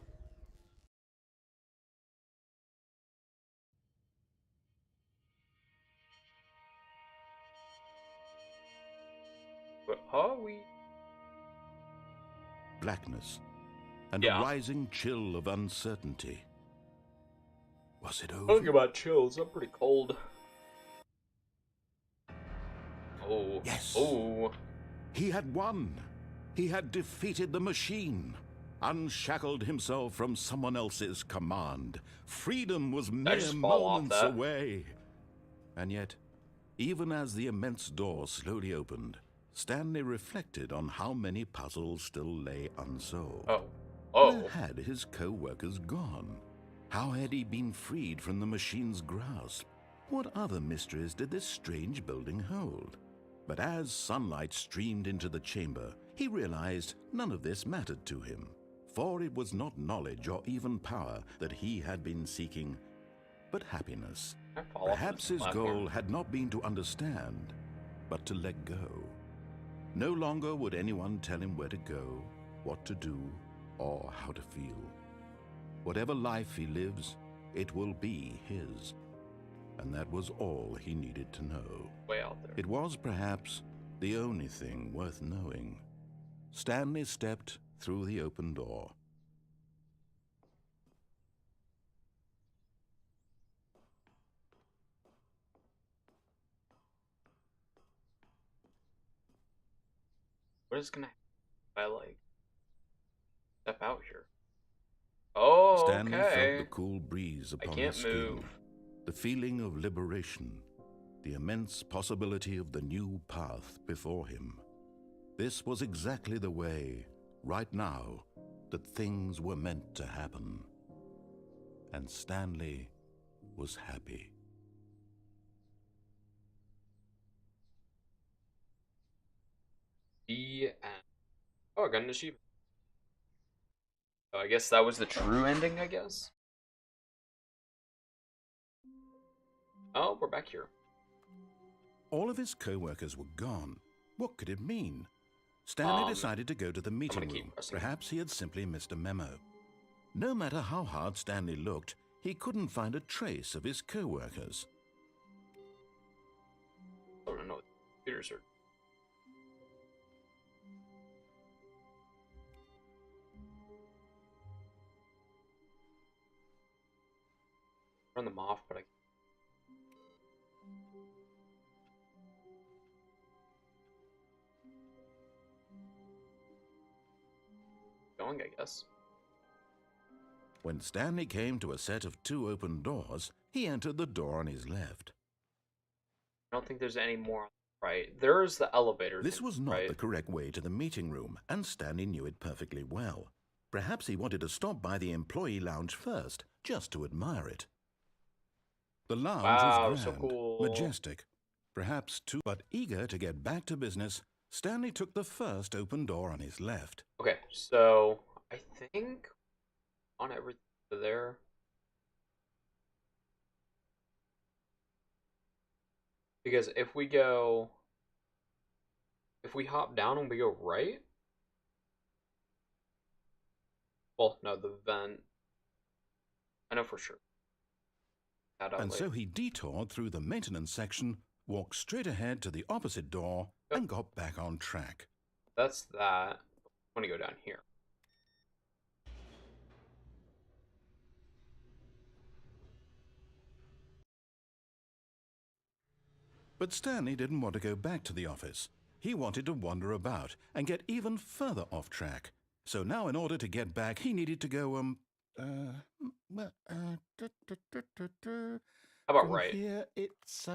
What are we? Blackness and Yeah. a rising chill of uncertainty. Was it over? Talking about chills, I'm pretty cold. Oh. Yes. Oh. He had won. He had defeated the machine, unshackled himself from someone else's command. Freedom was mere just fall off moments that? away. And yet, even as the immense door slowly opened, Stanley reflected on how many puzzles still lay unsolved. Oh. Oh. Where had his co-workers gone? How had he been freed from the machine's grasp? What other mysteries did this strange building hold? But as sunlight streamed into the chamber, he realized none of this mattered to him, for it was not knowledge or even power that he had been seeking, but happiness. I fall off Perhaps this his platform. goal had not been to understand, but to let go. No longer would anyone tell him where to go, what to do, or how to feel. Whatever life he lives, it will be his. And that was all he needed to know. Way out there. It was perhaps the only thing worth knowing. Stanley stepped through the open door. What is gonna happen if I, like, step out here? Oh, Stanley okay. felt the cool breeze I upon can't his skin, move. the feeling of liberation, the immense possibility of the new path before him. This was exactly the way, right now, that things were meant to happen. And Stanley was happy. The end. Oh, I got an achievement. So I guess that was the true ending, I guess. Oh, we're back here. All of his co-workers were gone. What could it mean? Stanley decided to go to the meeting gonna keep room. pressing. Perhaps he had simply missed a memo. No matter how hard Stanley looked, he couldn't find a trace of his co-workers. I don't know what the computers are. Turn them off, but I going, I guess. When Stanley came to a set of 2 open doors, he entered the door on his left. I don't think there's any more on the right. There's the elevator. This thing, was not right? the correct way to the meeting room, and Stanley knew it perfectly well. Perhaps he wanted to stop by the employee lounge first, just to admire it. The lounge Wow, was so grand, cool. majestic, perhaps too, but eager to get back to business, Stanley took the first open door on his left. Okay, so I think on everything there. Because if we hop down and we go right, well, no, the vent. I know for sure. Add up And later. so he detoured through the maintenance section, walked straight ahead to the opposite door, Yep. and got back on track. That's that. I want to go down here. But Stanley didn't want to go back to the office. He wanted to wander about and get even further off track. So now in order to get back, he needed to go, How about from right? here, it's,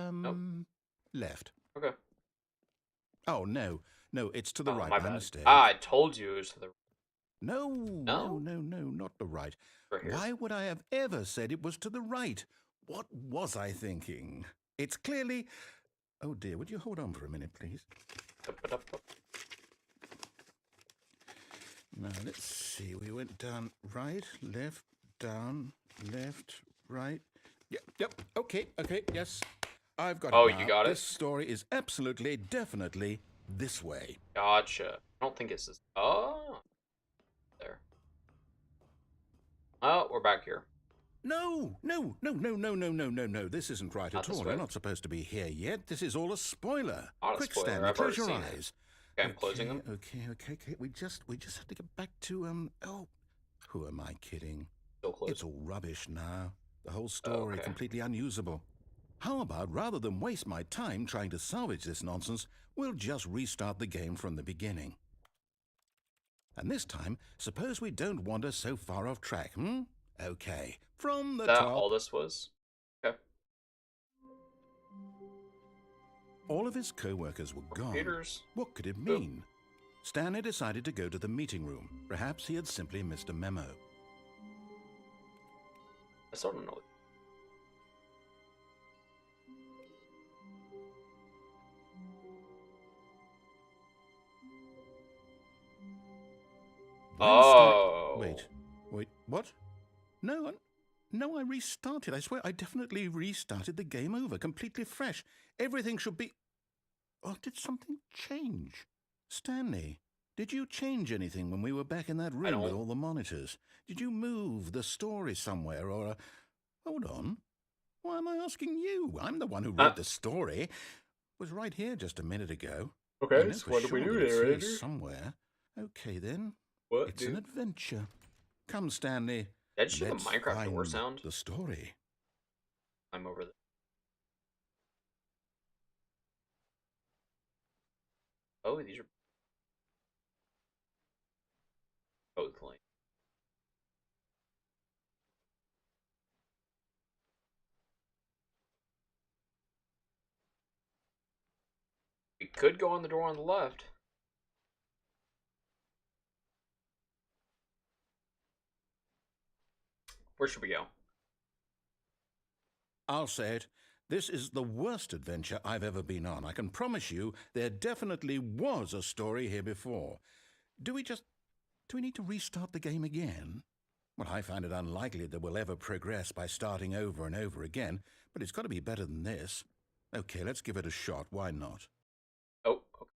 left. Okay. Oh, no, it's to the Oh, right, my my bad. mistake. Ah, I told you it was to the No, No? not the right. right here. Why would I have ever said it was to the right? What was I thinking? It's clearly... Oh dear, would you hold on for a minute, please? Now, let's see. We went down, right, left, down, left, right. Yep. Okay, yes. I've got it Oh, now. you got it? This story is absolutely, definitely this way. Gotcha. I don't think it's this. Oh, there. Oh, we're back here. No. This isn't right Not at this all. way. You're not supposed to be here yet. This is all a spoiler. Not a Quick, spoiler. Stanley, I've already close your seen it. eyes. Okay, I'm closing them. Okay. We just have to get back to who am I kidding? Still closed. It's all rubbish now. The whole story Okay. completely unusable. How about, rather than waste my time trying to salvage this nonsense, we'll just restart the game from the beginning. And this time, suppose we don't wander so far off track, Okay, from the Is that top. all this was? Okay. All of his co-workers were gone. Computers. What could it mean? Stanley decided to go to the meeting room. Perhaps he had simply missed a memo. I still don't know. Oh. Wait, what? No, I restarted. I swear, I definitely restarted the game over, completely fresh. Everything should be... Oh, did something change? Stanley, did you change anything when we were back in that room with all the monitors? Did you move the story somewhere or... Hold on. Why am I asking you? I'm the one who wrote the story. It was right here just a minute ago. Okay, I know so for what do we sure do that it's there, here Andrew? somewhere. Okay, then. What, It's an adventure. Come, Stanley. Did I just do the Let's Minecraft door find sound? the story. I'm over there. Oh, these are both lane. We could go on the door on the left. Where should we go? I'll say it. This is the worst adventure I've ever been on. I can promise you there definitely was a story here before. Do we need to restart the game again? Well, I find it unlikely that we'll ever progress by starting over and over again, but it's got to be better than this. Okay, let's give it a shot. Why not? Oh, okay.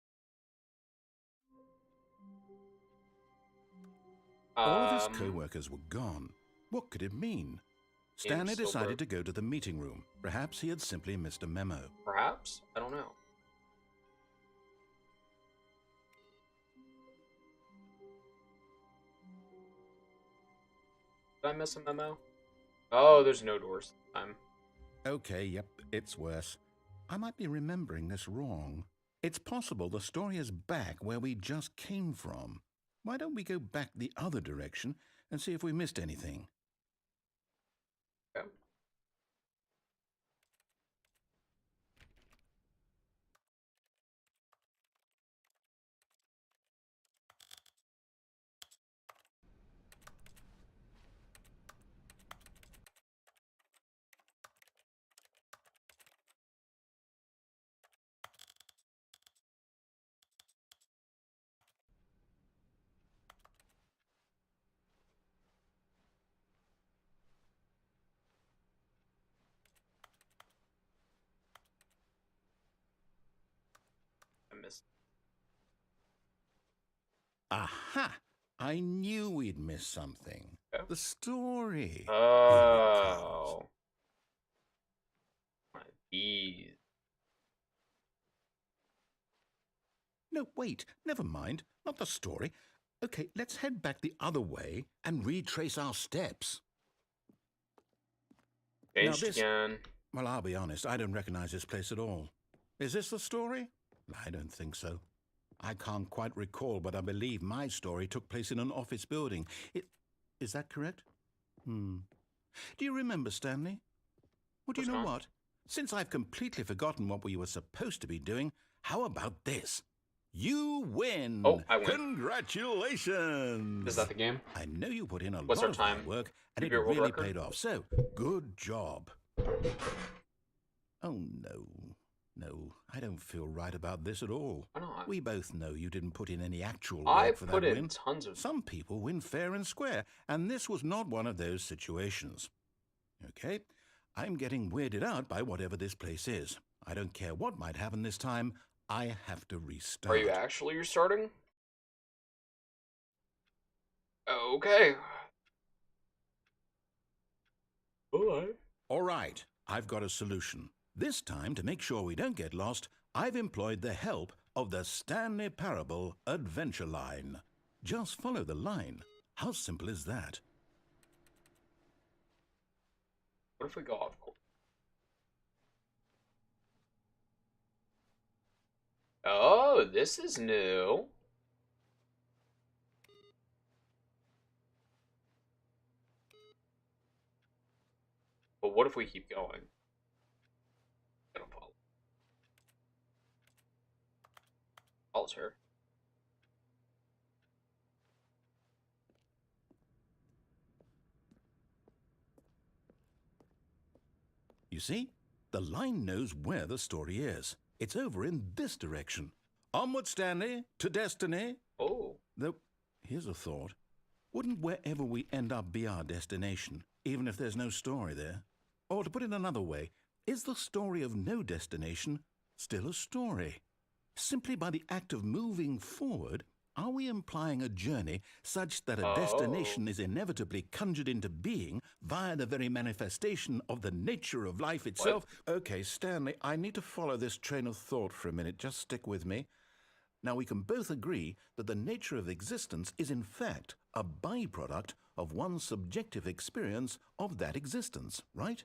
All of his co-workers were gone. What could it mean? Stanley still decided broke. to go to the meeting room. Perhaps he had simply missed a memo. Perhaps? I don't know. Did I miss a memo? Oh, there's no doors this time. Okay, yep, it's worse. I might be remembering this wrong. It's possible the story is back where we just came from. Why don't we go back the other direction and see if we missed anything? Okay. I missed. Aha! I knew we'd missed something. Okay. The story. Oh. My bees. No, wait, never mind. Not the story. Okay, let's head back the other way and retrace our steps. Changed this- again. Well, I'll be honest, I don't recognize this place at all. Is this the story? I don't think so. I can't quite recall, but I believe my story took place in an office building. Is that correct? Do you remember, Stanley? Well, do you know what? Since I've completely forgotten what we were supposed to be doing, how about this? You win! Oh, I win. Congratulations! Is that the game? I know you put in a What's lot our of time? hard work, and it Your world really record? paid off. So, good job. Oh, no. No, I don't feel right about this at all. Why not? We both know you didn't put in any actual I work for put that in win. tons of... Some people win fair and square, and this was not one of those situations. Okay, I'm getting weirded out by whatever this place is. I don't care what might happen this time. I have to restart. Are you actually restarting? Okay. Alright. All right, I've got a solution. This time, to make sure we don't get lost, I've employed the help of the Stanley Parable Adventure Line. Just follow the line. How simple is that? What if we go off course? Oh, this is new. But what if we keep going? I don't follow. Follows her. You see, the line knows where the story is. It's over in this direction. Onward, Stanley, to destiny. Oh. Though, here's a thought. Wouldn't wherever we end up be our destination, even if there's no story there? Or to put it another way, is the story of no destination still a story? Simply by the act of moving forward, are we implying a journey such that a destination is inevitably conjured into being via the very manifestation of the nature of life itself? Okay, Stanley, I need to follow this train of thought for a minute. Just stick with me. Now, we can both agree that the nature of existence is in fact a byproduct of one's subjective experience of that existence, right?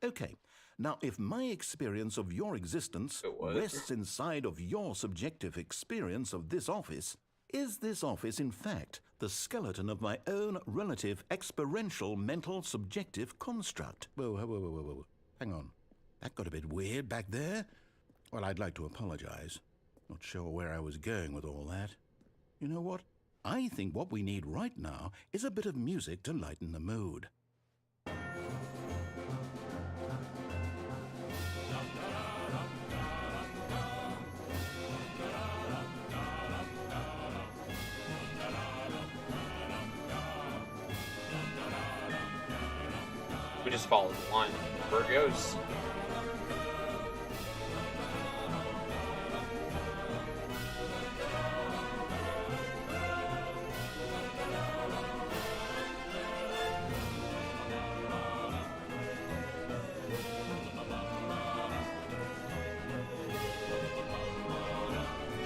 Okay, now if my experience of your existence rests inside of your subjective experience of this office, is this office in fact the skeleton of my own relative experiential mental subjective construct? Whoa. Hang on. That got a bit weird back there. Well, I'd like to apologize. Not sure where I was going with all that. You know what? I think what we need right now is a bit of music to lighten the mood. We just follow the line where it goes.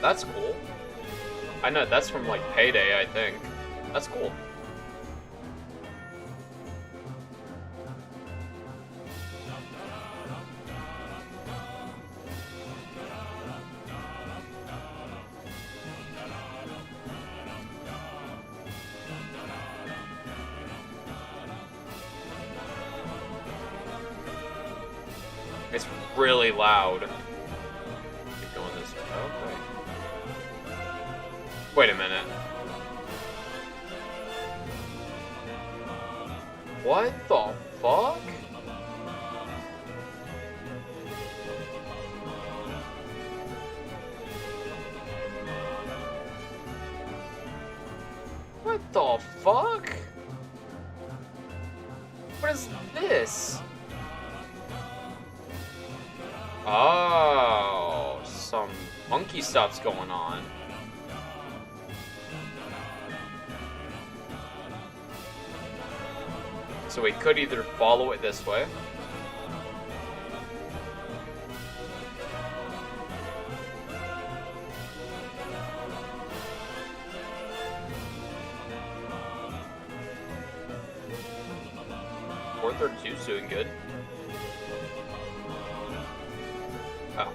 That's cool. I know, that's from like Payday, I think. That's cool. It's really loud. Keep going this way. Okay. Wait a minute. What the fuck? What the fuck? What is this? Oh, some funky stuff's going on. So we could either follow it this way. .432's doing good. Oh.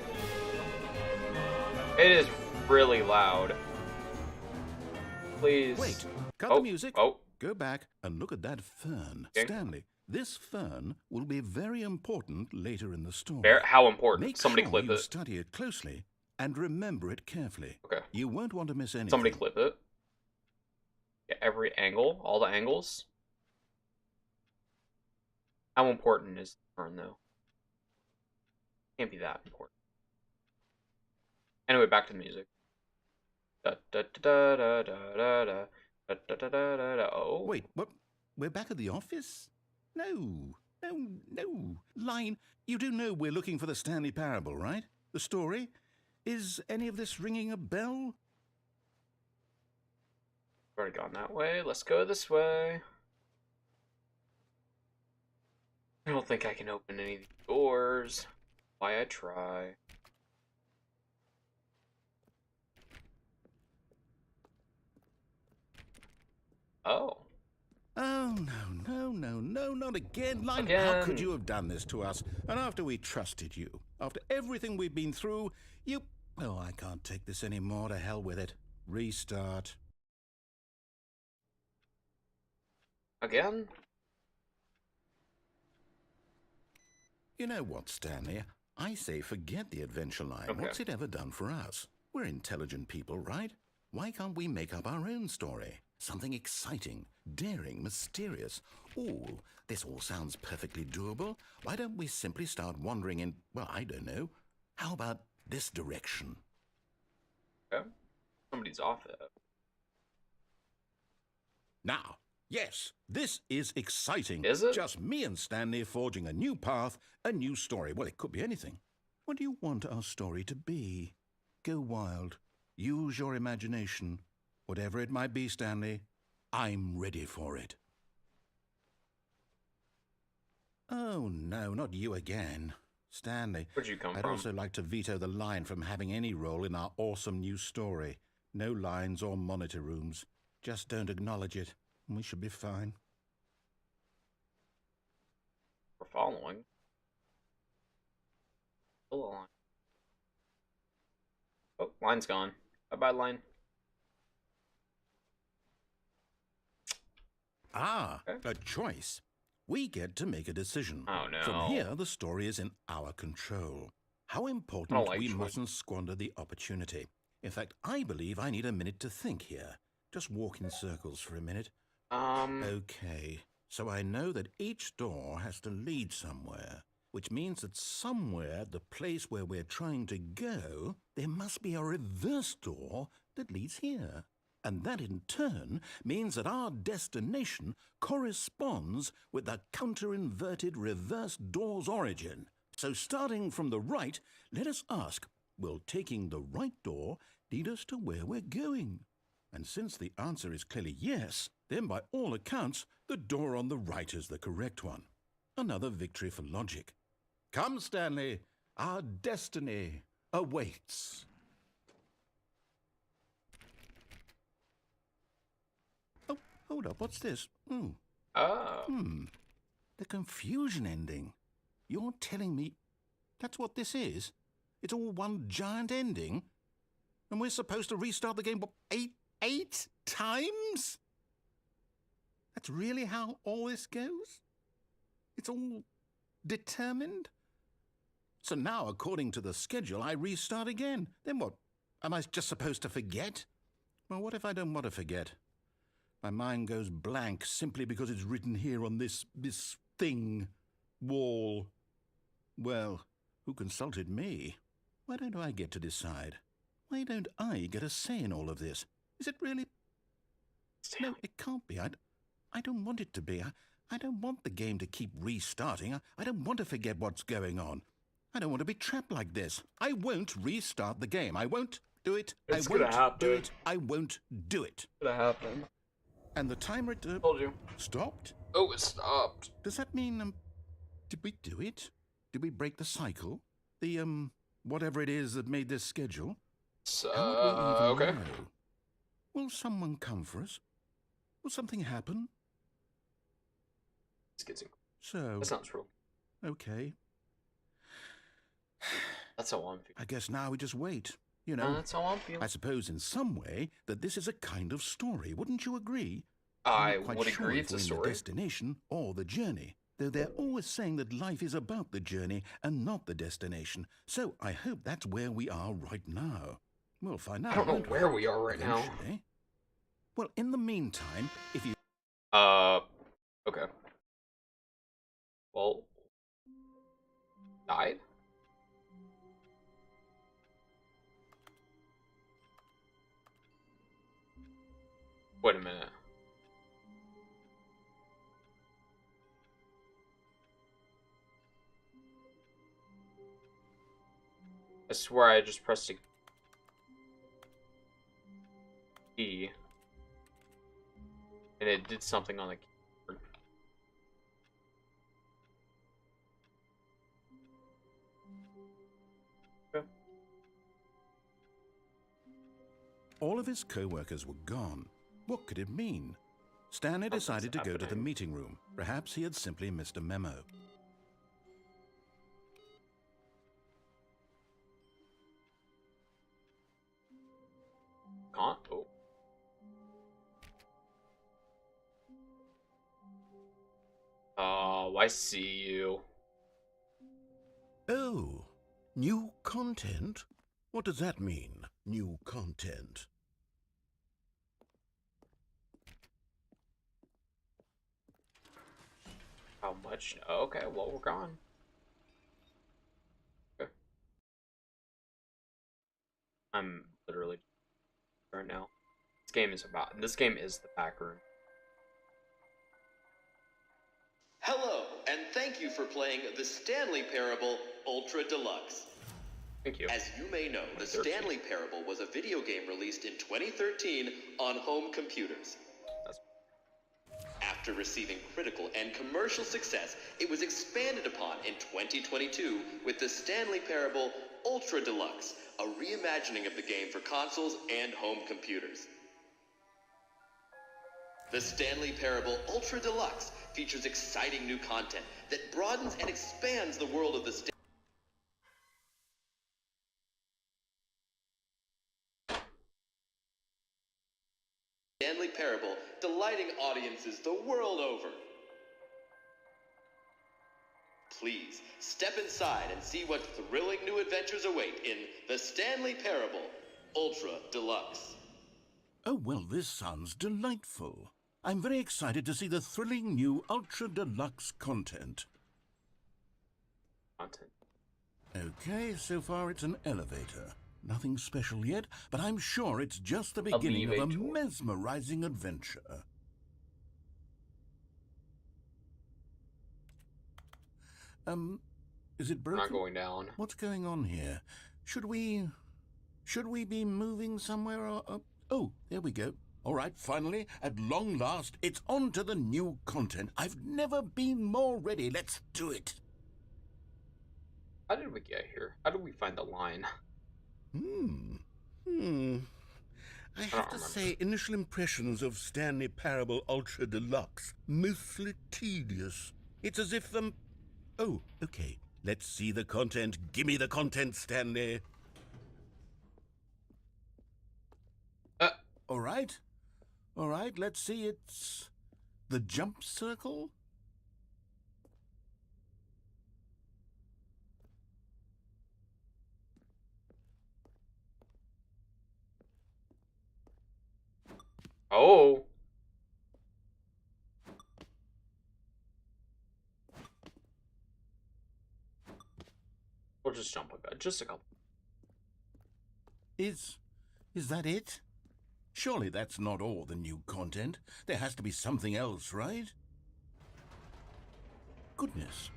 It is really loud. Please. Wait, cut the music. Oh. Go back and look at that fern. Okay. Stanley, this fern will be very important later in the story. How important? Make Somebody sure clip you it. study it closely and remember it carefully. Okay. You won't want to miss anything. Somebody clip it. Get every angle, all the angles. How important is the fern, though? Can't be that important. Anyway, back to the music. Da, da, da, da, da, da, da, da, da, da, da, da, da. Oh. Wait, what? We're back at the office? No, no. Line, you do know we're looking for the Stanley Parable, right? The story? Is any of this ringing a bell? Already gone that way. Let's go this way. I don't think I can open any of these doors. Why I try. Oh. Oh, no, not again. Line, how Again. could you have done this to us? And after we trusted you, after everything we've been through, you... Oh, I can't take this anymore. To hell with it. Restart. Again? You know what, Stanley? I say forget the adventure line. Okay. What's it ever done for us? We're intelligent people, right? Why can't we make up our own story? Something exciting, daring, mysterious. Ooh, this all sounds perfectly doable. Why don't we simply start wandering in, well, I don't know. How about this direction? Okay. Somebody's off it. Now, yes, this is exciting. Is it? Just me and Stanley forging a new path, a new story. Well, it could be anything. What do you want our story to be? Go wild. Use your imagination. Whatever it might be, Stanley, I'm ready for it. Oh, no, not you again. Stanley, Where'd you come I'd from? also like to veto the line from having any role in our awesome new story. No lines or monitor rooms. Just don't acknowledge it, and we should be fine. We're following. Still a line. Oh, line's gone. Bye-bye, line. Ah, Okay. a choice. We get to make a decision. Oh, no. From here, the story is in our control. How I important don't like we choice. mustn't squander the opportunity. In fact, I believe I need a minute to think here. Just walk in circles for a minute. Okay, so I know that each door has to lead somewhere, which means that somewhere at the place where we're trying to go, there must be a reverse door that leads here. And that in turn means that our destination corresponds with the counter-inverted reverse door's origin. So starting from the right, let us ask, will taking the right door lead us to where we're going? And since the answer is clearly yes, then by all accounts, the door on the right is the correct one. Another victory for logic. Come, Stanley, our destiny awaits. Oh, hold up, what's this? Oh. The confusion ending. You're telling me that's what this is? It's all one giant ending? And we're supposed to restart the game, what, eight times? That's really how all this goes? It's all determined? So now, according to the schedule, I restart again. Then what? Am I just supposed to forget? Well, what if I don't want to forget? My mind goes blank simply because it's written here on this thing, wall. Well, who consulted me? Why don't I get to decide? Why don't I get a say in all of this? Is it really? No, it can't be. I don't want it to be. I don't want the game to keep restarting. I don't want to forget what's going on. I don't want to be trapped like this. I won't restart the game. I won't do it. It's I won't gonna happen. do it. I won't do it. What's gonna happen? And the timer Told you. stopped? Oh, it stopped. Does that mean, did we do it? Did we break the cycle? The, whatever it is that made this schedule? So, How would we even okay. know? Will someone come for us? Will something happen? Let's get to. So, That sounds real. okay. That's how I'm feeling. I guess now we just wait. You know, That's how I'm feeling. I suppose in some way that this is a kind of story. Wouldn't you agree? I I'm not quite would sure agree if it's a we're in the story. destination or the journey, though they're always saying that life is about the journey and not the destination. So I hope that's where we are right now. We'll find out. I don't know won't we? where we are right now. Eventually. Well, in the meantime, if you... Okay. Well, died? Wait a minute. I swear I just pressed a key. And it did something on the keyboard. Okay. All of his co-workers were gone. What could it mean? Stanley decided to go to the meeting room. Perhaps he had simply missed a memo. Can't. Oh. Oh, I see you. Oh, new content? What does that mean, new content? How much? Okay, well, we're gone. Okay. I'm literally right now. This game is the back room. Hello, and thank you for playing the Stanley Parable Ultra Deluxe. Thank you. As you may know, the Stanley Parable was a video game released in 2013 on home computers. After receiving critical and commercial success, it was expanded upon in 2022 with the Stanley Parable Ultra Deluxe, a reimagining of the game for consoles and home computers. The Stanley Parable Ultra Deluxe features exciting new content that broadens and expands the world of the Stanley Parable, delighting audiences the world over. Please, step inside and see what thrilling new adventures await in the Stanley Parable Ultra Deluxe. Oh, well, this sounds delightful. I'm very excited to see the thrilling new Ultra Deluxe content. Okay, so far it's an elevator. Nothing special yet, but I'm sure it's just the beginning of a mesmerizing adventure. Is it broken? Not going down. What's going on here? Should we be moving somewhere or... Oh, there we go. All right, finally, at long last, it's on to the new content. I've never been more ready. Let's do it. How did we get here? How did we find the line? I have to say, initial impressions of Stanley Parable Ultra Deluxe, mostly tedious. It's as if them... Oh, okay. Let's see the content. Gimme the content, Stanley. All right. All right, let's see. It's the jump circle. Oh. We'll just jump like that. Just a couple. Is that it? Surely that's not all the new content. There has to be something else, right? Goodness.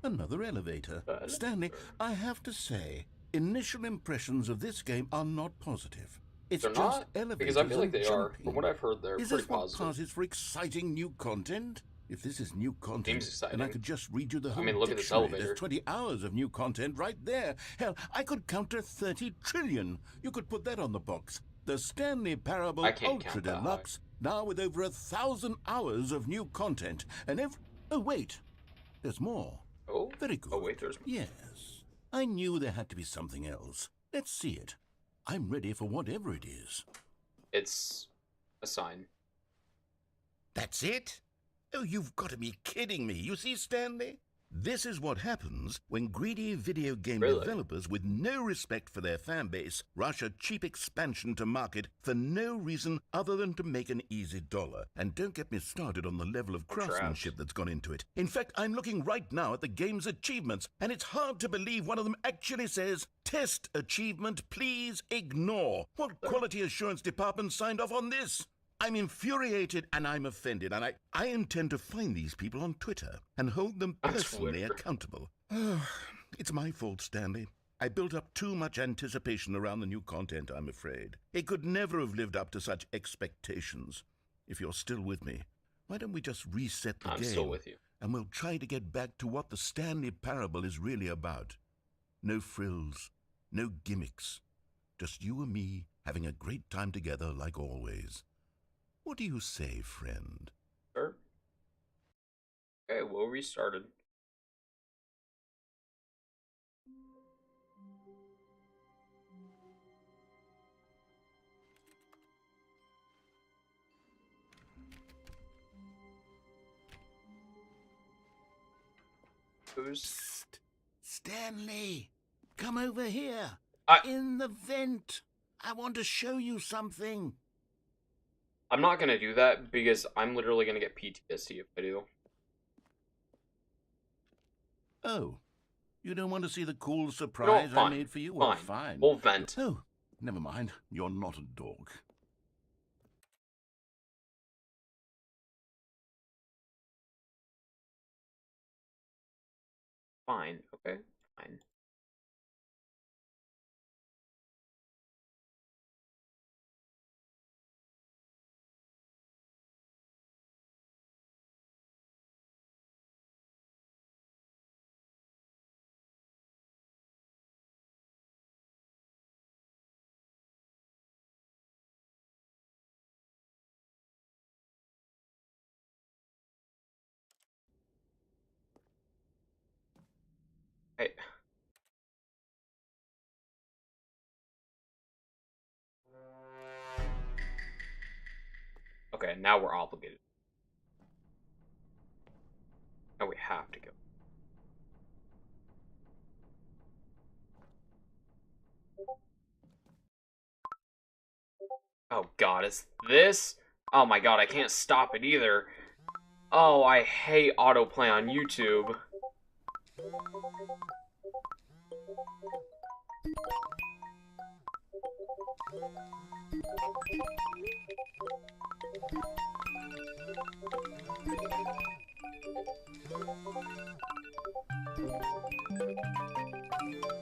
Another elevator. Stanley, I have to say, initial impressions of this game are not positive. It's They're just not? elevators Because I feel like and they are. jumping. From what I've heard, they're Is pretty this what positive. passes for exciting new content? If this is new content, Game's exciting. then I could just read you the whole look at this dictionary. elevator. There's 20 hours of new content right there. Hell, I could counter 30 trillion. You could put that on the box. The Stanley Parable I can't Ultra count that Deluxe, now with over 1,000 hours of new content. And oh, wait. There's more. Oh? Very good. Oh, wait, there's more. Yes. I knew there had to be something else. Let's see it. I'm ready for whatever it is. It's a sign. That's it? Oh, you've got to be kidding me. You see, Stanley? This is what happens when greedy video game developers with no respect for their fan base rush a cheap expansion to market for no reason other than to make an easy dollar. And don't get me started on the level of craftsmanship that's gone into it. In fact, I'm looking right now at the game's achievements, and it's hard to believe one of them actually says, "Test achievement, please ignore." What quality assurance department signed off on this? I'm infuriated and I'm offended, and I intend to find these people on Twitter and hold them On personally Twitter. accountable. It's my fault, Stanley. I built up too much anticipation around the new content, I'm afraid. It could never have lived up to such expectations. If you're still with me, why don't we just reset the I'm game? still with you. And we'll try to get back to what the Stanley Parable is really about. No frills, no gimmicks. Just you and me having a great time together like always. What do you say, friend? Sure. Okay, we'll restart it. Psst. Stanley, come over here. I- In the vent. I want to show you something. I'm not gonna do that because I'm literally gonna get PTSD if I do. Oh, you don't want to see the cool No, surprise I fine. made for you? Well, Fine. fine. We'll vent. Oh, never mind. You're not a dog. Fine. Okay. Fine. Hey. Okay, now we're obligated. Now we have to go. Oh god, is this? Oh my god, I can't stop it either. Oh, I hate autoplay on YouTube.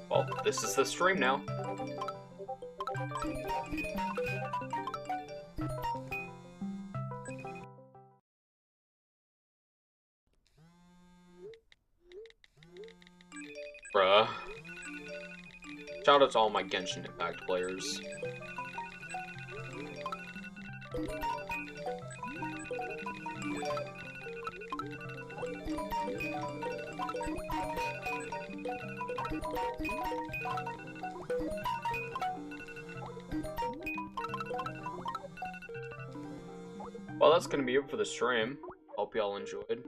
Well, this is the stream now. Bruh. Shout out to all my Genshin Impact players. Well, that's gonna be it for the stream. Hope y'all enjoyed.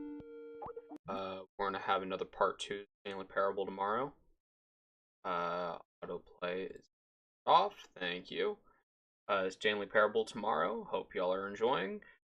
We're gonna have another part 2 Stanley Parable tomorrow. Autoplay is off. Thank you. Stanley Parable tomorrow. Hope y'all are enjoying.